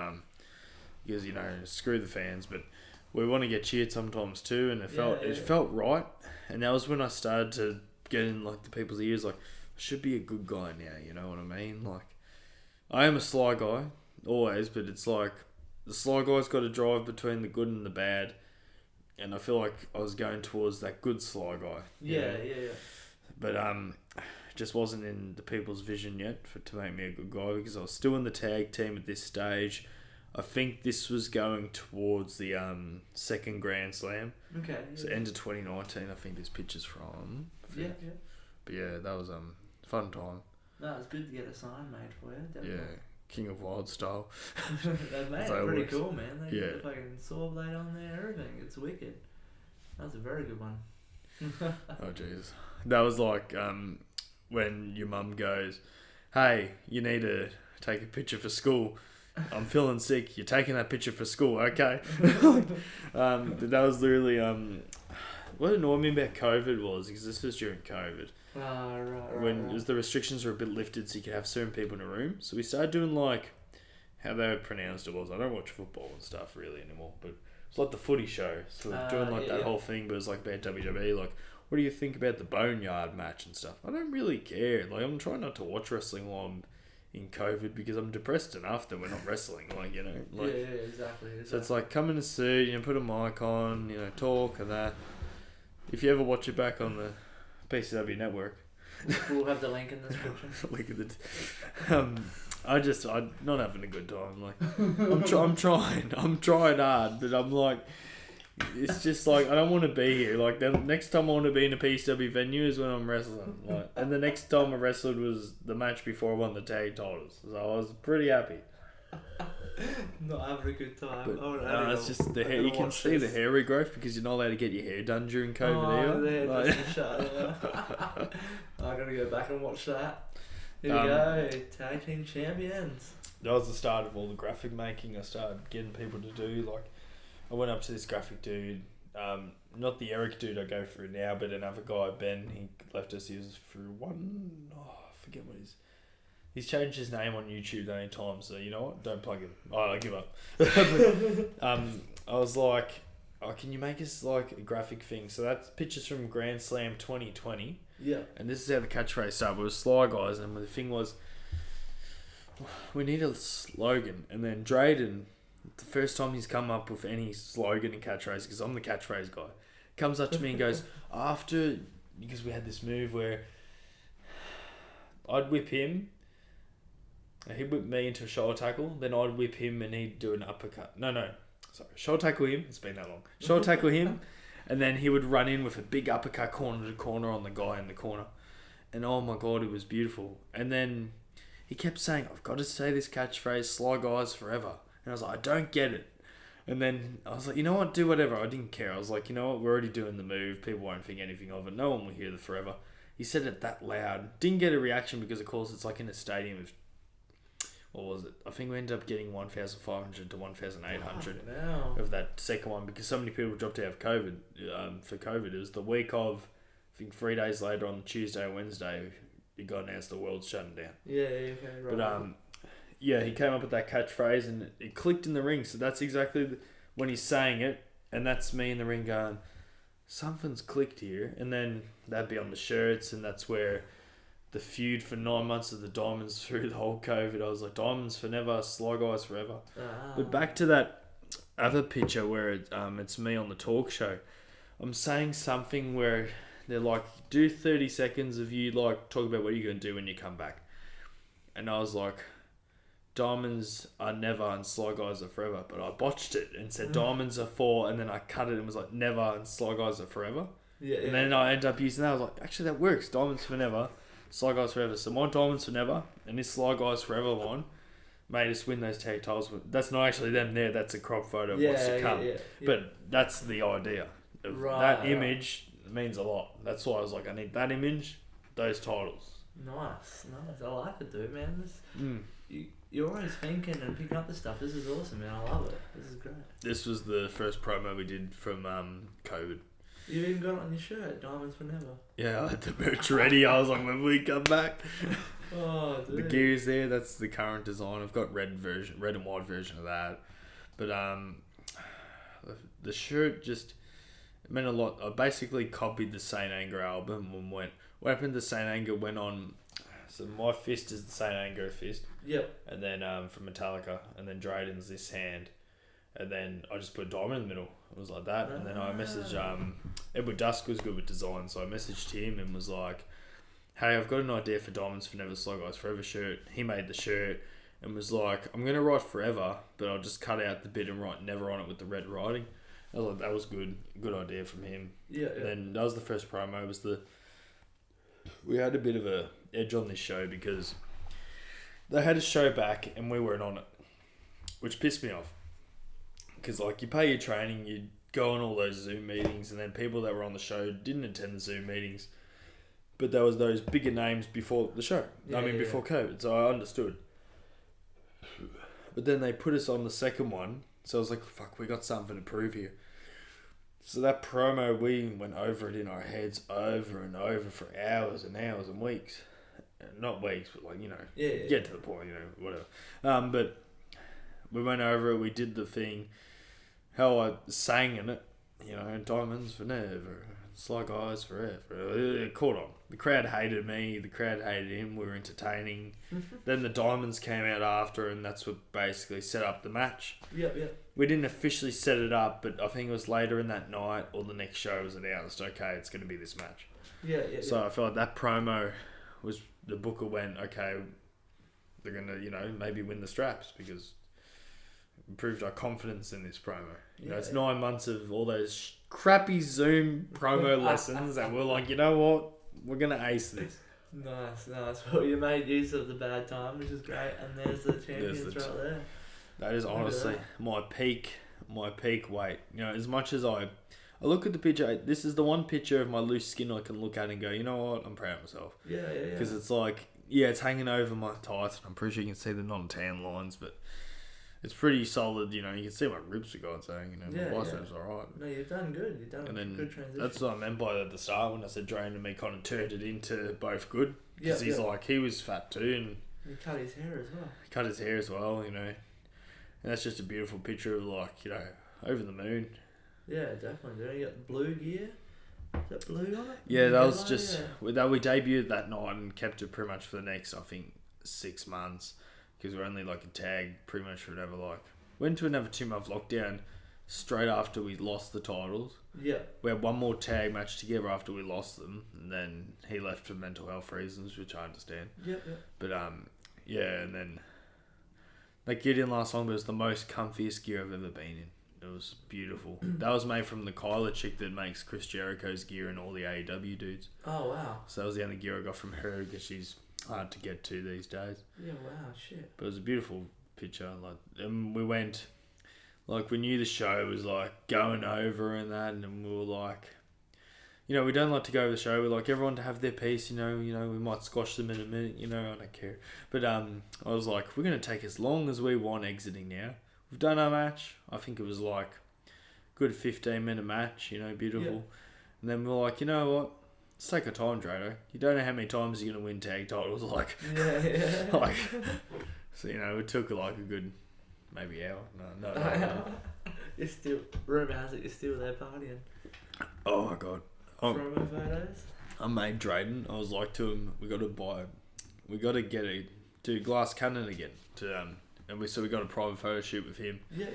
because, you know, screw the fans, but we want to get cheered sometimes too, and it felt right. And that was when I started to get in like the people's ears, like, I should be a good guy now, you know what I mean? Like, I am a Sly Guy always, but it's like the Sly Guy's got to drive between the good and the bad, and I feel like I was going towards that good Sly Guy. Yeah. But just wasn't in the people's vision yet to make me a good guy, because I was still in the tag team at this stage. I think this was going towards the second Grand Slam. Okay. Yeah. So end of 2019, I think there's pictures from. Yeah. But yeah, that was fun time. No, it's good to get a sign made for you. Definitely. Yeah, King of Wild style. They made it pretty cool, man. They got the fucking saw blade on there, everything. It's wicked. That's a very good one. Oh jeez, that was like when your mum goes, "Hey, you need to take a picture for school. I'm feeling sick. You're taking that picture for school, okay?" But that was literally what annoyed me about COVID was, because this was during COVID. Right. When the restrictions were a bit lifted, so you could have certain people in a room. So we started doing like how they were pronounced it was. I don't watch football and stuff really anymore, but it's like the footy show. So we're doing like that whole thing, but it was like about WWE. Like, what do you think about the Boneyard match and stuff? I don't really care. Like, I'm trying not to watch wrestling while I'm in COVID, because I'm depressed enough that we're not wrestling. Like, you know. Like, yeah, exactly. So it's like, come in a suit, you know, put a mic on, you know, talk and that. If you ever watch it back on the PCW network, we'll have the link in the description. Link in the I'm not having a good time. Like, I'm trying hard, but I'm like, it's just like, I don't want to be here. Like, the next time I want to be in a PCW venue is when I'm wrestling. Like, and the next time I wrestled was the match before I won the tag titles, so I was pretty happy. Not having a good time. But, it's just the hair. You can see the hair regrowth, because you're not allowed to get your hair done during COVID either. I gotta go back and watch that. Here we go, tag team champions. That was the start of all the graphic making. I started getting people to do, like, I went up to this graphic dude, not the Eric dude I go through now, but another guy, Ben. He left us. He was through I forget what he's changed his name on YouTube the only time, so you know what? Don't plug him. I give up. I was like, can you make us like a graphic thing? So that's pictures from Grand Slam 2020. Yeah. And this is how the catchphrase started. It was Sly Guys, and the thing was, we need a slogan. And then Drayden, the first time he's come up with any slogan and catchphrase, because I'm the catchphrase guy, comes up to me and goes, because we had this move where I'd whip him, he'd whip me into a shoulder tackle, then I'd whip him and he'd do an uppercut. Sorry, shoulder tackle him, it's been that long. Shoulder tackle him, and then he would run in with a big uppercut corner to corner on the guy in the corner. And oh my God, it was beautiful. And then he kept saying, I've got to say this catchphrase, Sly Guys forever. And I was like, I don't get it. And then I was like, you know what, do whatever. I didn't care. I was like, you know what, we're already doing the move. People won't think anything of it. No one will hear the forever. He said it that loud. Didn't get a reaction because, of course, it's like in a stadium of, what was it? I think we ended up getting 1,500 to 1,800 of that second one, because so many people dropped out of COVID. For COVID, it was the week of, I think 3 days later on Tuesday or Wednesday, it got announced the world's shutting down. Yeah, okay, right. But yeah, he came up with that catchphrase and it clicked in the ring. So that's exactly when he's saying it, and that's me in the ring going, something's clicked here. And then that'd be on the shirts, and that's where the feud for 9 months of the Diamonds through the whole COVID. I was like, Diamonds for never, Sly Guys forever. But back to that other picture where it's me on the talk show. I'm saying something where they're like, do 30 seconds of you like talk about what you're going to do when you come back. And I was like, Diamonds are never and Sly Guys are forever. But I botched it and said Diamonds are for, and then I cut it and was like, never and Sly Guys are forever. Yeah. And then I ended up using that. I was like, actually that works. Diamonds for never, Sly Guys forever. So my Diamonds for never and this Sly Guys forever one made us win those tag titles. That's not actually them there. That's a crop photo of what's to come. But that's the idea. That image means a lot. That's why I was like, I need that image, those titles. Nice. I like it, dude, man. You're always thinking and picking up the stuff. This is awesome, man. I love it. This is great. This was the first promo we did from COVID. You even got it on your shirt, Diamonds for Never. Yeah, I had the merch ready. I was like, when we come back. Oh, dude. The gear's there. That's the current design. I've got red and white version of that. But the shirt just meant a lot. I basically copied the Saint Anger album and what happened to Saint Anger went on. So my fist is the Saint Anger fist. Yep. And then from Metallica, and then Drayden's this hand, and then I just put a diamond in the middle. It was like that, and then I messaged Edward Dusk was good with design, so I messaged him and was like, "Hey, I've got an idea for Diamonds for Never, Sly Guys Forever shirt." He made the shirt and was like, "I'm gonna write Forever, but I'll just cut out the bit and write Never on it with the red writing." I was like, that was good idea from him. Yeah. And then that was the first promo. We had a bit of a edge on this show because they had a show back and we weren't on it, which pissed me off. Because like you pay your training, you go on all those Zoom meetings, and then people that were on the show didn't attend the Zoom meetings, but there was those bigger names before the show. Before COVID, so I understood. But then they put us on the second one, so I was like, fuck, we got something to prove here. So that promo, we went over it in our heads over and over for hours and hours and weeks. Not weeks, but like, get to the point, whatever. But we went over it, we did the thing, how I sang in it, Diamonds for Never, Sly Guys Forever. It caught on. The crowd hated me, the crowd hated him, we were entertaining. Then the Diamonds came out after, and that's what basically set up the match. Yep. We didn't officially set it up, but I think it was later in that night or the next show was announced, okay, it's going to be this match. Yeah. So I felt like that promo was, the booker went, okay, they're going to, maybe win the straps because it proved our confidence in this promo. It's 9 months of all those crappy Zoom promo lessons, and we're like, you know what? We're going to ace this. Nice. Well, you made use of the bad time, which is great, and there's the champions right there. That is honestly my peak weight. As much as I look at the picture, this is the one picture of my loose skin I can look at and go, you know what? I'm proud of myself. Yeah. Because it's like, it's hanging over my tights. I'm pretty sure you can see the non-tan lines, but it's pretty solid. You can see my ribs, for God's sake. My biceps are alright. No, you've done good. You've done a good transition. That's what I meant by that at the start when I said Drain to me kind of turned it into both good. Because he's like, he was fat too. And he cut his hair as well. And that's just a beautiful picture of over the moon. Yeah, definitely. You got the blue gear. Is that blue on it? Yeah, that was just... We debuted that night and kept it pretty much for the next, I think, 6 months. Because we're only a tag pretty much forever. Went to another 2-month lockdown straight after we lost the titles. Yeah. We had one more tag match together after we lost them. And then he left for mental health reasons, which I understand. Yeah. But, and then... That gear didn't last long, but it was the most comfiest gear I've ever been in. It was beautiful. That was made from the Kyla chick that makes Chris Jericho's gear and all the AEW dudes. Oh, wow. So that was the only gear I got from her because she's hard to get to these days. Yeah, wow, shit. But it was a beautiful picture. And we went, we knew the show was going over and that, and we were like, we don't like to go over the show. We like everyone to have their piece, we might squash them in a minute, I don't care. But I was like, we're going to take as long as we want exiting now. We've done our match. I think it was good 15-minute match, beautiful. Yeah. And then we're like, you know what? Let's take our time, Drado. You don't know how many times you're going to win tag titles. Yeah. So, it took a good maybe hour. No. You're still, rumour has it, you're still there partying. Oh my God. Promo photos? I made Drayden. I was like to him, we got to do Glass Cannon again. And we got a private photo shoot with him. Yeah.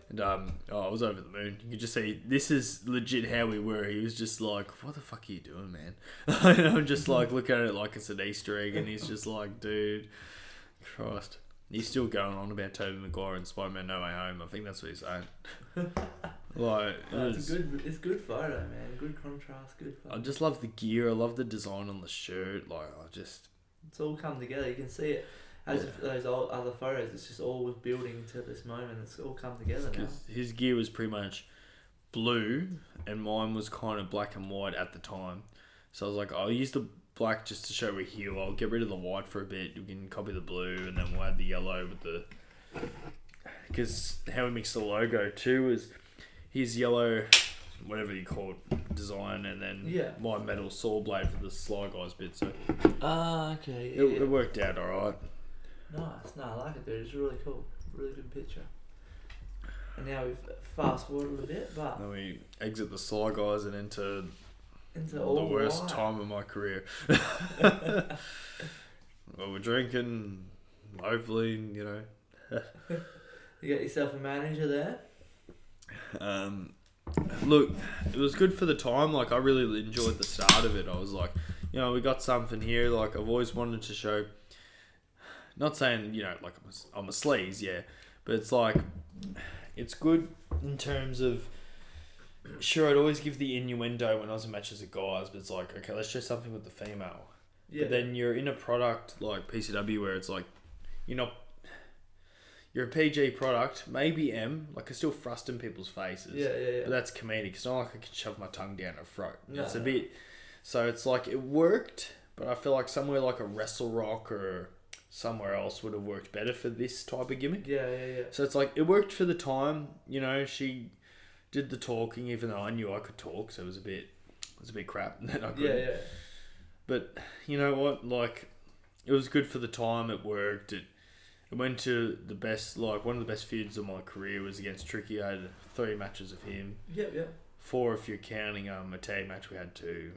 And I was over the moon. You could just see, this is legit how we were. He was just like, what the fuck are you doing, man? And I'm just looking at it like it's an Easter egg. And he's just like, dude, Christ. He's still going on about Tobey Maguire and Spider-Man No Way Home. I think that's what he's saying. It's good photo, man. Good contrast, good photo. I just love the gear. I love the design on the shirt. It's all come together. You can see it. As if those old other photos, it's just all was building into this moment. It's all come together now. His gear was pretty much blue, and mine was kind of black and white at the time. So I was like, I'll use the black just to show we're here. I'll get rid of the white for a bit. You can copy the blue, and then we'll add the yellow with the... Because how we mixed the logo too is his yellow, whatever you call it, design, and then my metal saw blade for the Sly Guy's bit. So okay. It worked out alright. Nice. No, I like it, dude. It's really cool. Really good picture. And now we've fast forwarded a bit, but... Then we exit the Sly Guys and into all the worst time of my career. Well, we're drinking, hopefully, you know. You got yourself a manager there? Look, it was good for the time. Like, I really enjoyed the start of it. I was like, you know, we got something here. Like, I've always wanted to show... Not saying, you know, like I'm a sleaze, yeah. But it's like... It's good in terms of... Sure, I'd always give the innuendo when I was in matches with guys. But it's like, okay, let's show something with the female. Yeah. But then you're in a product like PCW where it's like... You're a PG product, maybe M, like I still thrust in people's faces. Yeah. But that's comedic. It's not like I can shove my tongue down her throat. No. It's a bit... So it's like, it worked, but I feel like somewhere like a Wrestle Rock or somewhere else would have worked better for this type of gimmick. Yeah. So it's like, it worked for the time, you know, she did the talking, even though I knew I could talk, so it was a bit crap that I couldn't. Yeah. But, you know what, like, it was good for the time, it worked, it went to the best, like, one of the best feuds of my career was against Tricky. I had 3 matches of him. Yeah. 4 if you're counting a tag match we had 2,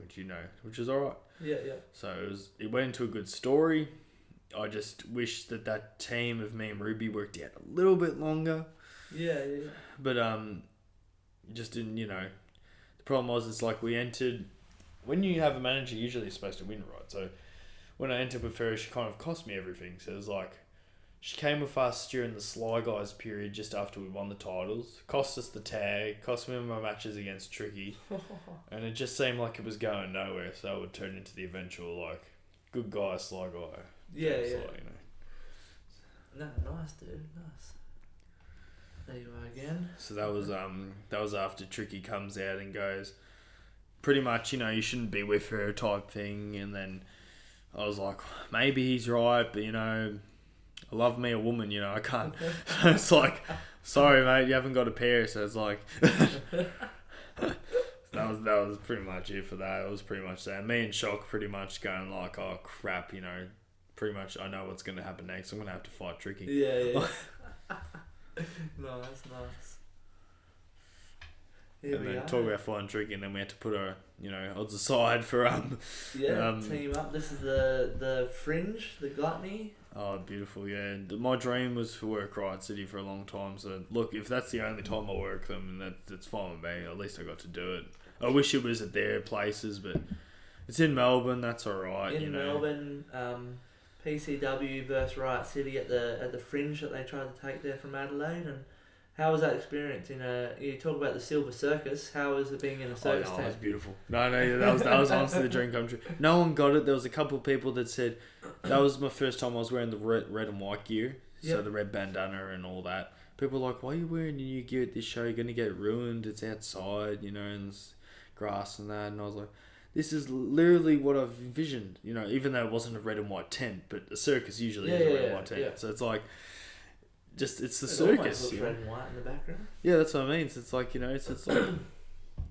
which is alright. Yeah. So it went into a good story. I just wish that team of me and Ruby worked out a little bit longer. Yeah. But just didn't, you know. The problem was, it's like we entered... When you have a manager, usually you're supposed to win, right? So when I entered with her, she kind of cost me everything. So it was like... She came with us during the Sly Guys period just after we won the titles. Cost us the tag. Cost me my matches against Tricky. And it just seemed like it was going nowhere. So it would turn into the eventual, like, good guy, Sly Guy. Yeah. Sly, you know. No, nice, dude. Nice. There you are again. So that was after Tricky comes out and goes, pretty much, you know, you shouldn't be with her type thing. And then I was like, maybe he's right, but, you know... I love me a woman, you know, I can't. It's like, sorry, mate, you haven't got a pair. So it's like, that was pretty much it for that. It was pretty much that. Me and Shock pretty much going like, oh crap, you know, pretty much I know what's going to happen next. I'm going to have to fight Tricky. Yeah. No, that's nice. And then talk about fighting Tricky, and then we had to put our, you know, odds aside for team up. This is the Fringe, the Gluttony. Oh, beautiful, yeah. My dream was to work Riot City for a long time, so look, if that's the only time I work them, that's fine with me. At least I got to do it. I wish it was at their places, but it's in Melbourne, that's alright, you know. Melbourne, PCW versus Riot City at the Fringe that they tried to take there from Adelaide, and how was that experience? You talk about the Silver Circus. How was it being in a circus tent? It was beautiful. No, that was honestly the dream come true. No one got it. There was a couple of people that said that was my first time I was wearing the red and white gear, so the red bandana and all that. People were like, "Why are you wearing your new gear at this show? You're gonna get ruined. It's outside, you know, and there's grass and that." And I was like, "This is literally what I've envisioned." You know, even though it wasn't a red and white tent, but a circus usually is a red and white tent. Yeah. So it's like. Just it's the circus. Looks red and white in the background. Yeah, that's what I mean. So it's like, you know, it's like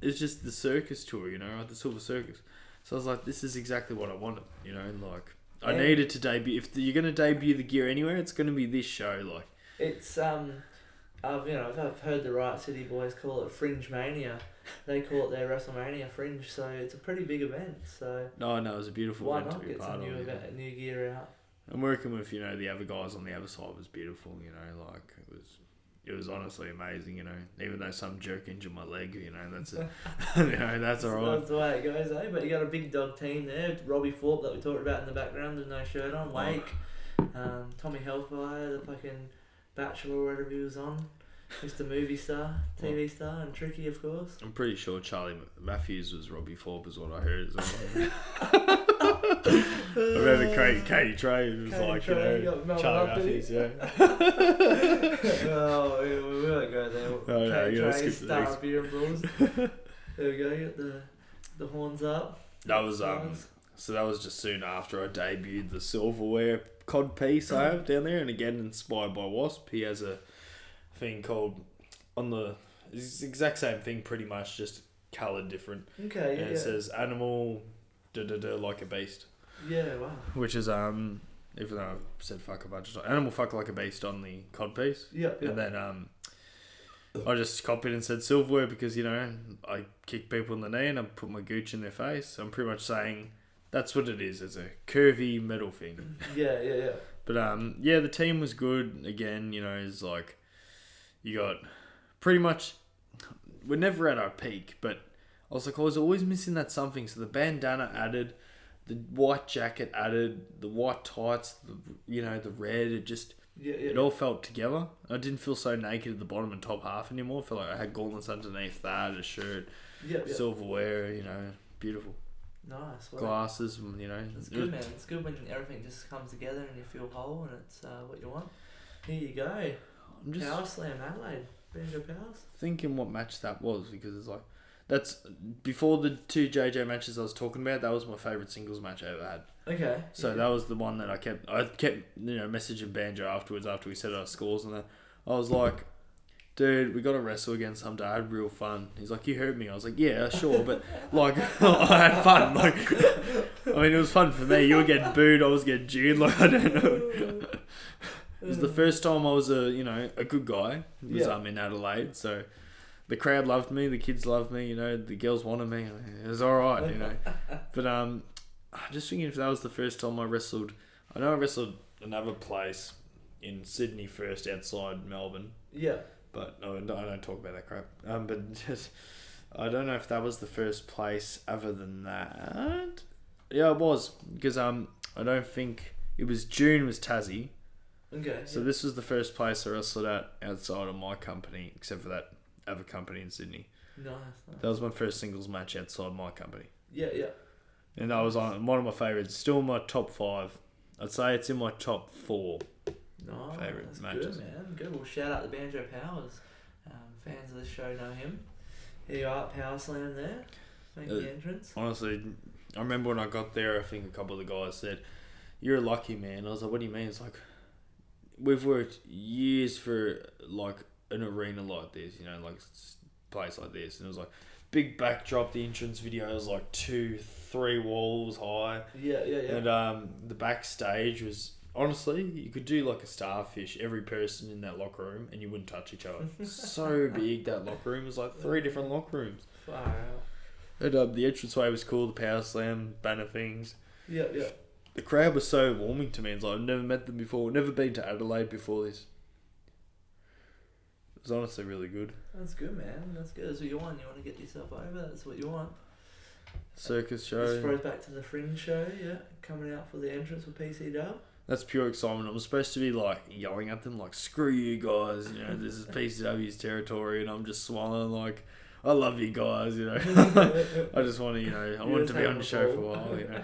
it's just the circus tour, you know, right? The Silver Circus. So I was like, this is exactly what I wanted, you know, like I needed to debut. If you're gonna debut the gear anywhere, it's gonna be this show. Like it's I've heard the Riot City boys call it Fringe Mania. They call it their WrestleMania Fringe, so it's a pretty big event. So no, it was a beautiful event to be part of. Why not get some new gear out? And working with, you know, the other guys on the other side was beautiful, you know, like it was honestly amazing, you know, even though some jerk injured my leg, you know, that's it. You know, that's alright. That's the way it goes, eh? But you got a big dog team there. Robbie Thorpe that we talked about in the background with no shirt on, Wake, Tommy Hellfire, the fucking Bachelor or whatever he was on, Mr. Movie Star, TV star, and Tricky, of course. I'm pretty sure Charlie Matthews was Robbie Thorpe is what I heard as well. I remember Katie Trey was Katie like, Trey, you know, got Charlie Melbourne Raffies, yeah. Oh, we won't go there. Oh, no, Katie yeah, let's Trey, skip the star next. beer and Brawls. There we go, get the horns up. That was so that was just soon after I debuted the silverware cod piece I have down there, and again inspired by Wasp. He has a thing called it's the exact same thing pretty much, just coloured different. Okay, And it says animal like a beast. Yeah, wow. Which is even though I've said fuck a bunch of times, animal fuck like a beast on the cod piece. Yep. And then I just copied and said silverware because, you know, I kick people in the knee and I put my gooch in their face. So I'm pretty much saying that's what it is. It's a curvy metal thing. Yeah. But yeah, the team was good. Again, you know, it's like you got pretty much. We're never at our peak, but I was always missing that something. So the bandana added, the white jacket added, the white tights, the red. It just it all felt together. I didn't feel so naked at the bottom and top half anymore. I felt like I had gauntlets underneath that, a shirt, silverware. You know, beautiful. Nice. Well, glasses, you know. It's good, man. It's good when everything just comes together and you feel whole and it's what you want. Here you go. I'm just Powerslam Adelaide. Banjo Powers. thinking what match that was, because it's like that's before the two JJ matches I was talking about. That was my favourite singles match I ever had. Okay. So that was the one that I kept messaging Banjo afterwards after we set our scores and that. I was like, dude, we got to wrestle again someday. I had real fun. He's like, you hurt me. I was like, yeah, sure, but like I had fun. Like, I mean, it was fun for me. You were getting booed, I was getting jeered. Like, I don't know. It was the first time I was a good guy. It was in Adelaide, so the crowd loved me, the kids loved me, you know, the girls wanted me. It was all right, you know. But I'm just thinking if that was the first time I wrestled. I know I wrestled another place in Sydney first, outside Melbourne. Yeah. But no, I don't talk about that crap. But just I don't know if that was the first place other than that. Yeah, it was, because I don't think it was June was Tassie. Okay. So this was the first place I wrestled at outside of my company, except for that other company in Sydney. Nice. That was my first singles match outside my company. Yeah. And that was on one of my favourites. Still in my top 5. I'd say it's in my top 4. Nice. Favourite matches. Good, man. Good. Well, shout out to Banjo Powers. Fans of the show know him. Here you are at Powerslam there. Make the entrance. Honestly, I remember when I got there, I think a couple of the guys said, "You're a lucky man." I was like, "What do you mean?" It's like, we've worked years for like an arena like this, you know, like place like this, and it was like big backdrop. The entrance video was like 2-3 walls high. Yeah. And the backstage was honestly, you could do like a starfish, every person in that locker room, and you wouldn't touch each other. So big that locker room. It was like 3 different locker rooms. Far out. And the entranceway was cool. The Powerslam banner things. Yeah. The crowd was so warming to me. It's like I've never met them before. Never been to Adelaide before this. It was honestly really good. That's good, man. That's good. That's what you want. You want to get yourself over. That's what you want. Circus show. This throws back to the Fringe show. Yeah, coming out for the entrance with PCW. That's pure excitement. I'm supposed to be like yelling at them like, "Screw you guys!" You know, this is PCW's territory, and I'm just smiling like, "I love you guys." You know, I just want to, you know, I want to be on the show for a while. You know.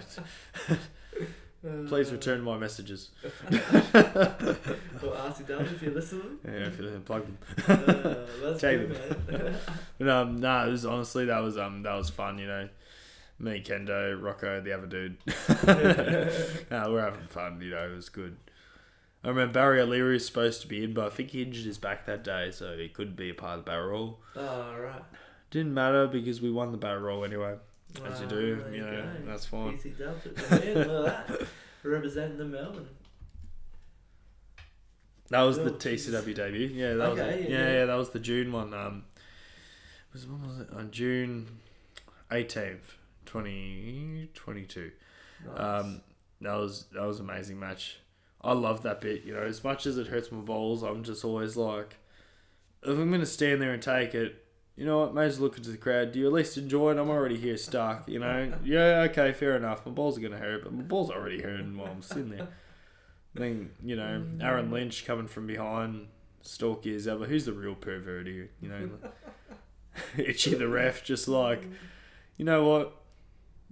Please return my messages. Or RCW if you're listening. Yeah, if you plug them. That's good, man. But it was honestly that was fun. You know, me, Kendo, Rocco, the other dude. We're having fun. You know, it was good. I remember Barry O'Leary was supposed to be in, but I think he injured his back that day, so he couldn't be a part of the Barrel Roll. Oh, right. Didn't matter because we won the Barrel Roll anyway. As you do, you know, that's fine. Easy dubs at the end, look at that. Representing the Melbourne. That was the TCW debut. Yeah, that was it. Yeah, that was the June one. When was it? On June 18th, 2022. Nice. That was an amazing match. I love that bit. You know, as much as it hurts my balls, I'm just always like, if I'm gonna stand there and take it, you know what, may as well look into the crowd. Do you at least enjoy it? I'm already here stuck, you know. Yeah, okay, fair enough. My balls are going to hurt, but my balls are already hurting while I'm sitting there. Then, you know, Aaron Lynch coming from behind, stalky as ever. Who's the real pervert here? You know, Itchy the ref, just like, you know what?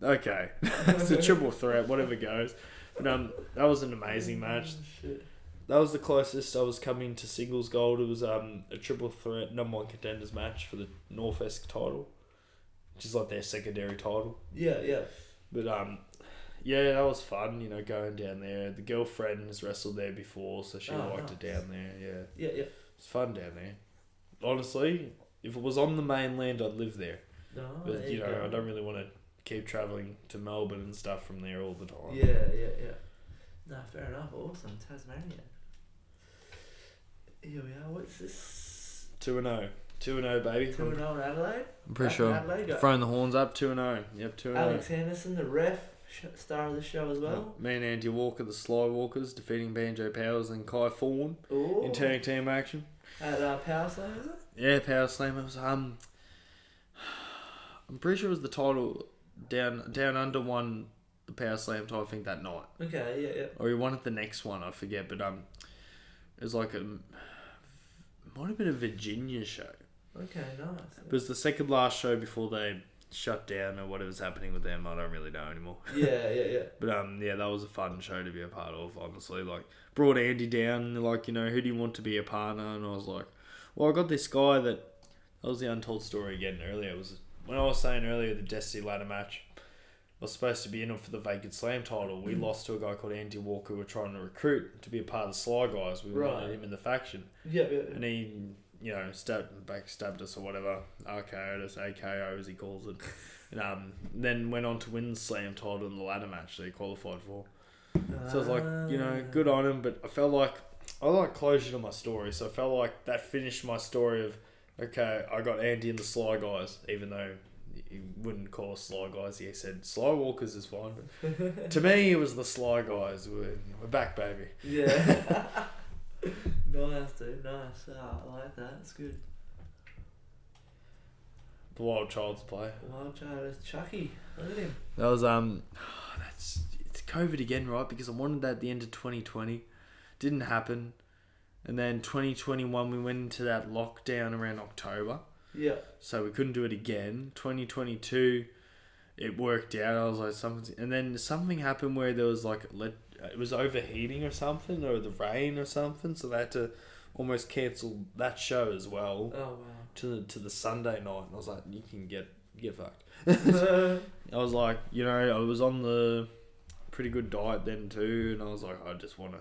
Okay. It's a triple threat, whatever goes. But that was an amazing match. Shit. That was the closest I was coming to singles gold. It was a triple threat number 1 contenders match for the Northwest title, which is like their secondary title. Yeah, yeah. But yeah, that was fun. You know, going down there. The girlfriend has wrestled there before, so she liked it down there. Yeah, Yeah, yeah. it's fun down there. Honestly, if it was on the mainland, I'd live there. No, But there you know, go. I don't really want to keep travelling to Melbourne and stuff from there all the time. Yeah, yeah, yeah. No, fair enough. Awesome. Tasmania. Here we are. What's this? 2-0. 2-0, baby. 2-0 in Adelaide? I'm pretty Back sure. in Adelaide, go. Throwing the horns up, 2-0. Yep, 2-0. Alex Anderson, the ref, star of the show as well. Me and Andy Walker, the Sly Walkers, defeating Banjo Powers and Kai Fawn Ooh. in tag team action. At Powerslam, is it? Yeah, Powerslam. It was I'm pretty sure it was the title down under won the Powerslam title, I think, that night, Okay, yeah, yeah. or he won it the next one, I forget. But it was like might have been a Virginia show. Okay, nice. It was the second last show before they shut down or whatever's happening with them. I don't really know anymore. Yeah, yeah, yeah. But yeah, that was a fun show to be a part of, honestly. Like, brought Andy down, like, you know, who do you want to be a partner? And I was like, well, I got this guy that was the untold story again earlier. It was when I was saying earlier the Destiny ladder match. I was supposed to be in it for the vacant slam title. We lost to a guy called Andy Walker. We were trying to recruit to be a part of the Sly Guys. We wanted him in the faction. Yeah, yeah. And he, you know, backstabbed us or whatever. RKO'd us, AKO as he calls it. And then went on to win the slam title in the ladder match that he qualified for. So I was like, you know, good on him. But I felt like, I like closure to my story. So I felt like that finished my story of, okay, I got Andy and the Sly Guys, even though he wouldn't call us Sly Guys. He said Sly Walkers is fine. But to me, it was the Sly Guys. We're back, baby. Yeah. Nice, dude. Nice. I like that. It's good. The Wild Child's Play. Wild child is Chucky. Look at him. That was it's COVID again, right? Because I wanted that at the end of 2020. Didn't happen. And then 2021 we went into that lockdown around October. Yeah. So we couldn't do it again. 2022 it worked out. I was like something, and then something happened where there was like it was overheating or something, or the rain or something, so they had to almost cancel that show as well. Oh wow. To the Sunday night, and I was like, you can get fucked. I was like, you know, I was on the pretty good diet then too, and I was like, I just want to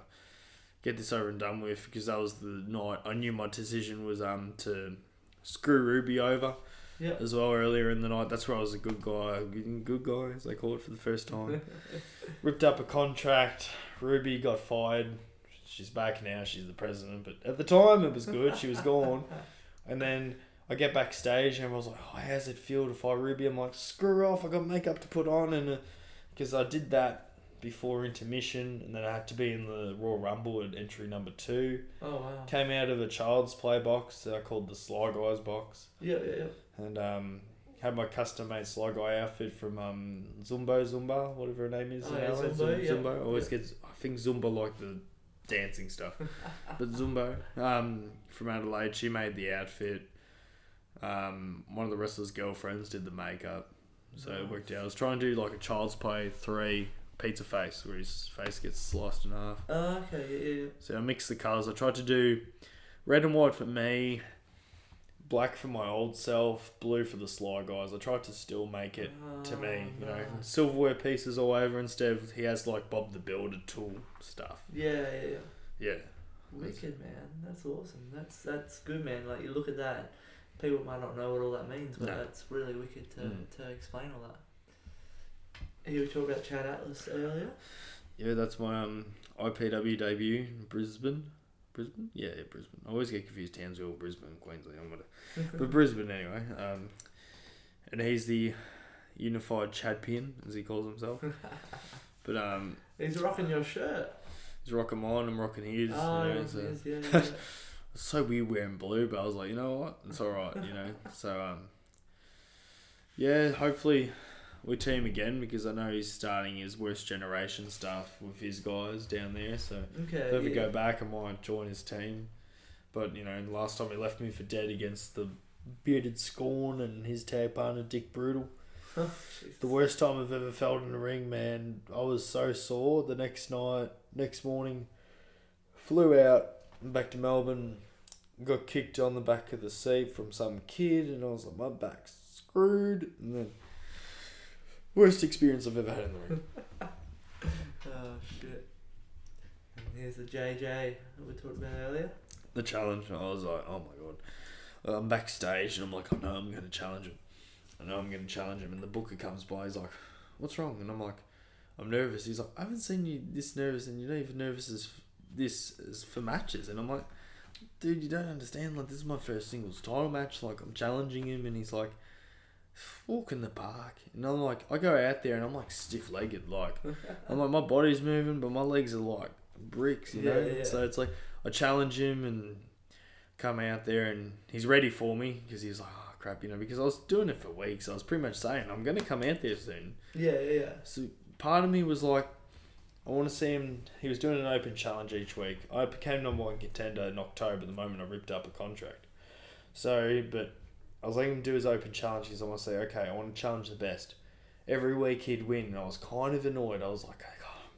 get this over and done with, because that was the night I knew my decision was to screw Ruby over. Yeah. As well earlier in the night. That's where I was a good guy as they call it for the first time. Ripped up a contract. Ruby got fired. She's back now. She's the president. But at the time it was good. She was gone. And then I get backstage and everyone's like, oh, how's it feel to fight Ruby? I'm like, screw her off. I got makeup to put on. And because I did that before intermission, and then I had to be in the Royal Rumble at entry number 2. Oh wow. Came out of a child's play box that I called the Sly Guys box. Yeah, yeah, yeah. And had my custom made Sly Guy outfit from Zumba, whatever her name is. Oh, yeah, Zumba, Zumba, yeah. Zumba. Always gets, I think Zumba like the dancing stuff. But Zumba, from Adelaide, she made the outfit. One of the wrestlers' girlfriends did the makeup. So it worked out. I was trying to do like a Child's Play 3 pizza face, where his face gets sliced in half. Oh, okay, yeah, yeah. So I mixed the colours. I tried to do red and white for me, black for my old self, blue for the Sly Guys. I tried to still make it to me, you know, silverware pieces all over instead of, he has like Bob the Builder tool stuff. Yeah, yeah, yeah. Yeah. Wicked, man. That's awesome. That's good, man. Like, you look at that, people might not know what all that means, but that's really wicked to explain all that. Here we talked about Chad Atlas earlier. Yeah, that's my IPW debut in Brisbane. Brisbane? Yeah, Brisbane. I always get confused, Townsville, Brisbane, Queensland. But Brisbane anyway. And he's the unified Chadpian, as he calls himself. But he's rocking your shirt. He's rocking mine, I'm rocking his. Oh, you know, yes, so. yes, yeah. It's so weird wearing blue, but I was like, you know what? It's alright, you know. So yeah, hopefully we team again, because I know he's starting his worst generation stuff with his guys down there. So Okay, if I ever go back, I might join his team. But you know, last time he left me for dead against the Bearded Scorn and his tag partner Dick Brutal. The worst time I've ever felt in the ring, man. I was so sore the next morning. Flew out back to Melbourne. Got kicked on the back of the seat from some kid, and I was like, my back's screwed. And then, worst experience I've ever had in the ring. Oh shit. And here's the JJ that we talked about earlier. The challenge, I was like, oh my god. I'm backstage and I'm like, I know I'm going to challenge him. And the booker comes by, he's like, what's wrong? And I'm like, I'm nervous. He's like, I haven't seen you this nervous, and you're not even nervous as for matches. And I'm like, dude, you don't understand. Like, this is my first singles title match. Like, I'm challenging him, and he's like, walk in the park. And I'm like, I go out there and I'm like stiff-legged. Like, I'm like, my body's moving, but my legs are like bricks, you know? Yeah. So it's like, I challenge him and come out there, and he's ready for me because he's like, oh crap, you know, because I was doing it for weeks. I was pretty much saying, I'm going to come out there soon. Yeah. So part of me was like, I want to see him. He was doing an open challenge each week. I became number one contender in October the moment I ripped up a contract. So, but I was letting him do his open challenge because I want to say, okay, I want to challenge the best. Every week he'd win, and I was kind of annoyed. I was like,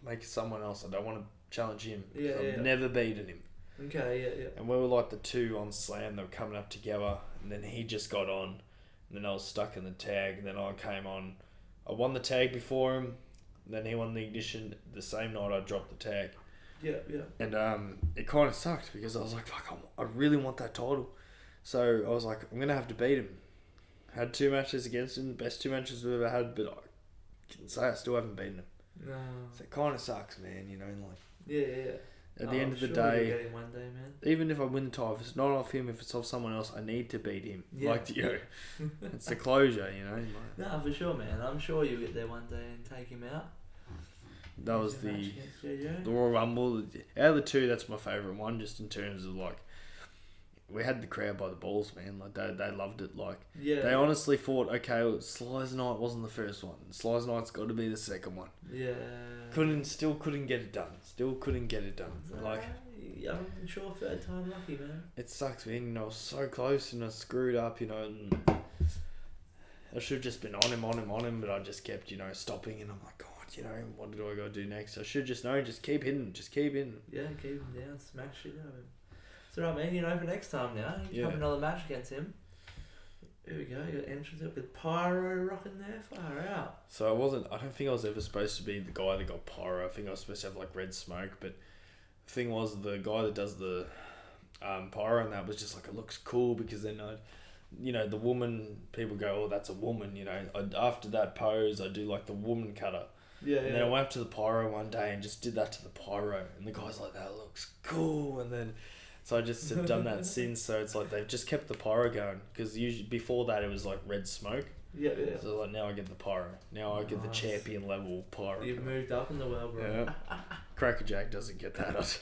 make it someone else. I don't want to challenge him. Yeah. I've never beaten him. Okay, yeah. And we were like the two on Slam that were coming up together, and then he just got on, and then I was stuck in the tag, and then I came on. I won the tag before him, and then he won the ignition the same night I dropped the tag. Yeah. And it kind of sucked because I was like, fuck, I really want that title. So I was like, I'm going to have to beat him. Had 2 matches against him, best 2 matches we've ever had, but I can say I still haven't beaten him. No. So it kind of sucks, man, you know, like... Yeah. At the end of the you'll day, get him one day, man. even if I win the title, if it's not off him, if it's off someone else, I need to beat him. Yeah. Like, you know, it's the closure, you know. Like, No, for sure, man. I'm sure you'll get there one day and take him out. that was Match against JJ. the Royal Rumble. Out of the 2, that's my favourite one, just in terms of, like, we had the crowd by the balls, man. Like, they loved it. Like, Yeah. they honestly thought, okay, well, Sly's Night wasn't the first one. Sly's Night's got to be the second one. Yeah. Still couldn't get it done. Like, I'm sure 3rd time lucky, man. it sucks, man. You know, I was so close and I screwed up, you know. And I should have just been on him, but I just kept, you know, stopping. And I'm like, God, you know, what do I got to do next? I should just know, just keep hitting. Yeah, keep him down, smash shit out of him. It's alright, man. You know, for next time now, you can have another match against him. Here we go. You got entrance up with Pyro rocking there. Far out. So I don't think I was ever supposed to be the guy that got pyro. I think I was supposed to have like red smoke, but the thing was the guy that does the pyro and that was just like, it looks cool because then you know, the woman, people go, oh, that's a woman, you know. After that pose, I do like the woman cutter. Yeah. And then I went up to the pyro one day and just did that to the pyro, and the guy's like, that looks cool. And then so I just have done that since. So it's like they've just kept the pyro going because usually before that it was like red smoke. Yeah. So like now I get the pyro. Now I get the champion level pyro. You've moved up in the world, bro. Yeah. Crackerjack doesn't get that.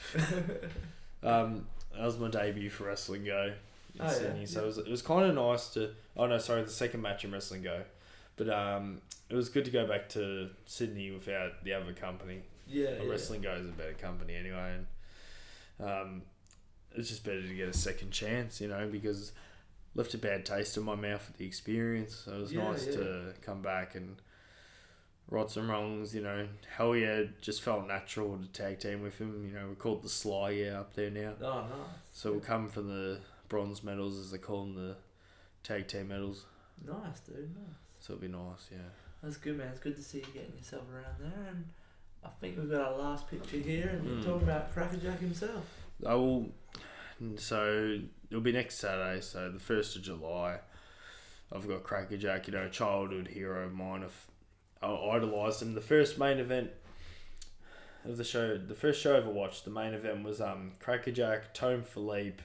That was my debut for Wrestling Go in Sydney. So it was kind of nice to... Oh no, sorry, the second match in Wrestling Go. But it was good to go back to Sydney without the other company. Wrestling Go is a better company anyway. And it's just better to get a second chance, you know, because left a bad taste in my mouth with the experience. So it was nice to come back and right some wrongs, you know. Hell yeah, just felt natural to tag team with him. You know, we call it the Sly Guy up there now. Oh, nice. So we'll come for the bronze medals, as they call them, the tag team medals. Nice, dude. Nice. So it'll be nice, yeah. That's good, man. It's good to see you getting yourself around there. And I think we've got our last picture here, and you're talking about Crackerjack himself. I will. So it'll be next Saturday, so the 1st of July. I've got Crackerjack, you know, a childhood hero of mine. I idolised him. The first main event of the show, the first show I ever watched, the main event was Crackerjack, Tone Philippe,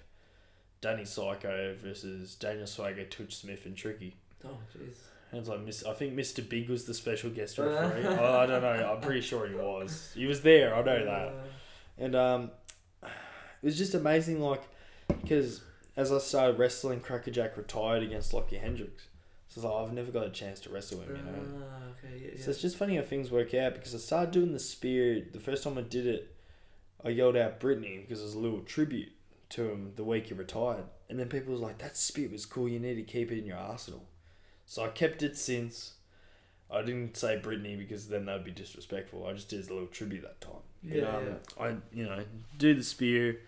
Danny Psycho versus Daniel Swagger, Twitch Smith, and Tricky. Oh, jeez. And it's like I think Mr. Big was the special guest referee. I don't know. I'm pretty sure he was. He was there. I know that. And it was just amazing, like, because as I started wrestling, Crackerjack retired against Lockie Hendricks. So it's like, I've never got a chance to wrestle him, you know. Okay, So it's just funny how things work out, because I started doing the spear. The first time I did it, I yelled out Brittany because it was a little tribute to him the week he retired. And then people was like, that spear was cool, you need to keep it in your arsenal. So I kept it since. I didn't say Brittany because then that'd be disrespectful. I just did a little tribute that time. Yeah, I do the spear,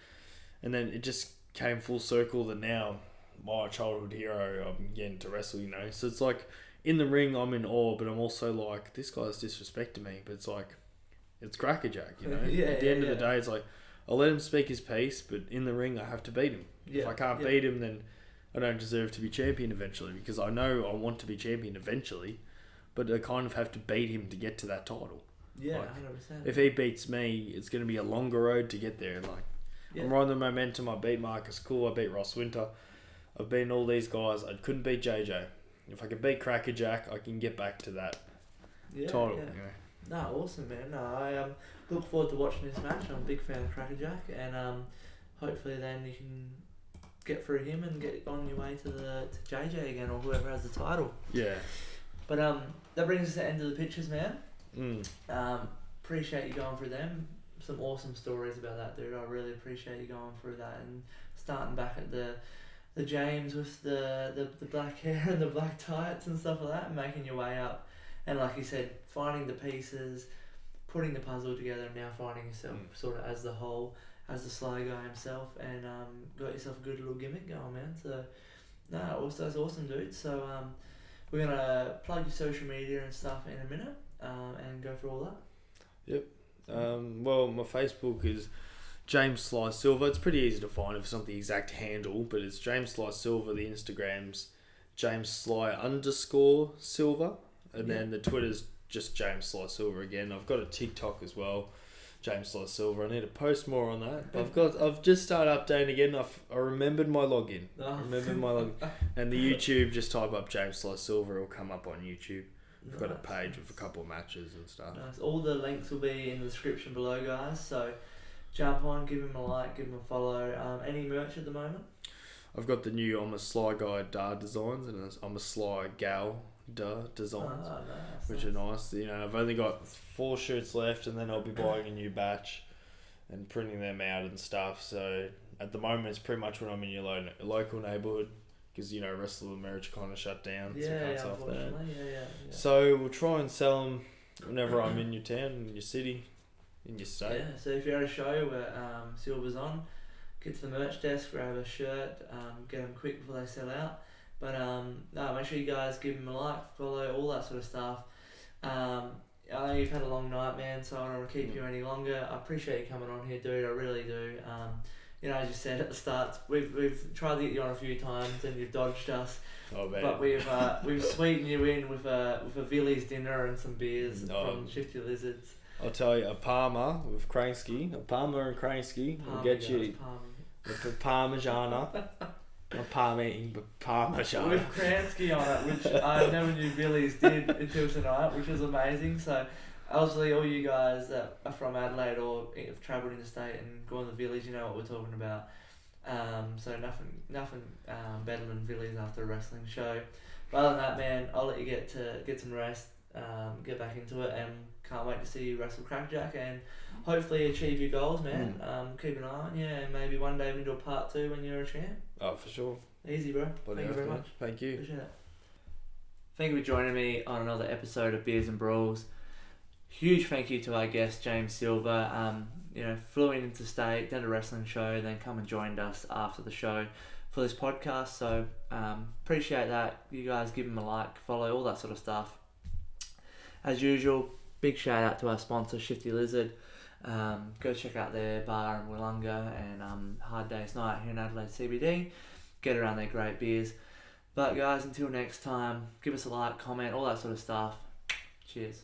and then it just came full circle that now my childhood hero I'm getting to wrestle. So it's like in the ring I'm in awe, but I'm also like, this guy's disrespecting me. But it's like, it's crackerjack. At the end of the day, it's like, I'll let him speak his piece, but in the ring I have to beat him. If I can't beat him, then I don't deserve to be champion eventually, because I know I want to be champion eventually, but I kind of have to beat him to get to that title. Yeah, like, 100%. If he beats me, it's going to be a longer road to get there. I'm riding the momentum. I beat Marcus Cool. I beat Ross Winter. I've beaten all these guys. I couldn't beat JJ. If I could beat Crackerjack, I can get back to that title. No, awesome, man. No, I look forward to watching this match. I'm a big fan of Crackerjack, and hopefully then you can get through him and get on your way to JJ again, or whoever has the title. Yeah. But that brings us to the end of the pictures, man. Mm. Appreciate you going through them. Some awesome stories about that, dude. I really appreciate you going through that and starting back at the James with the black hair and the black tights and stuff like that, and making your way up. And like you said, finding the pieces, putting the puzzle together, and now finding yourself sort of as the whole, as the Sly Guy himself, and got yourself a good little gimmick going, man. So, that's awesome, dude. So, we're going to plug your social media and stuff in a minute and go through all that. Yep. Well, my Facebook is James Sly Silver. It's pretty easy to find if it's not the exact handle, but it's James Sly Silver. The Instagram's James Sly _Silver. And then the Twitter's just James Sly Silver again. I've got a TikTok as well, James Sly Silver. I need to post more on that. But I've just started updating again. I remembered my login. And the YouTube, just type up James Sly Silver. It'll come up on YouTube. I've got a page with a couple of matches and stuff. Nice. All the links will be in the description below, guys. So jump on, give him a like, give him a follow. Any merch at the moment? I've got the new I'm a Sly Guy designs, and I'm a Sly Gal designs, which are nice. I've only got 4 shirts left, and then I'll be buying a new batch and printing them out and stuff. So at the moment, it's pretty much when I'm in your local neighbourhood, because Wrestle of America kind of shut down. So we'll try and sell them whenever I'm in your town, in your city, in your state. Yeah. So if you're at a show where Silver's on, get to the merch desk, grab a shirt, get them quick before they sell out. But make sure you guys give him a like, follow, all that sort of stuff. I know you've had a long night, man, so I don't want to keep you any longer. I appreciate you coming on here, dude. I really do. As you said at the start, we've tried to get you on a few times and you've dodged us. Oh, man. But we've sweetened you in with a Villies dinner and some beers from Shifty Lizards. I'll tell you, a Palmer with Kransky, a Palmer and Kransky will get you with the Parmigiana. Not palm eating, but Parmesan. With Kransky on it, which I never knew Billy's did until tonight, which was amazing. So, obviously, all you guys that are from Adelaide or have travelled interstate and gone to the village, you know what we're talking about. So nothing better than Villies after a wrestling show. But other than that, man, I'll let you get some rest, get back into it, and can't wait to see you wrestle Crackjack and hopefully achieve your goals, man. Keep an eye on you, and maybe one day we can do a part 2 when you're a champ. Oh, for sure. Easy, bro. Thank you very much. Thank you. Appreciate it. Thank you for joining me on another episode of Beers and Brawls. Huge thank you to our guest, James Silver. Flew in interstate, did a wrestling show, then come and joined us after the show for this podcast. So, appreciate that. You guys give him a like, follow, all that sort of stuff. As usual, big shout out to our sponsor, Shifty Lizard. Go check out their bar in Wollonga and Hard Day's Night here in Adelaide CBD. Get around their great beers. But guys, until next time, give us a like, comment, all that sort of stuff. Cheers.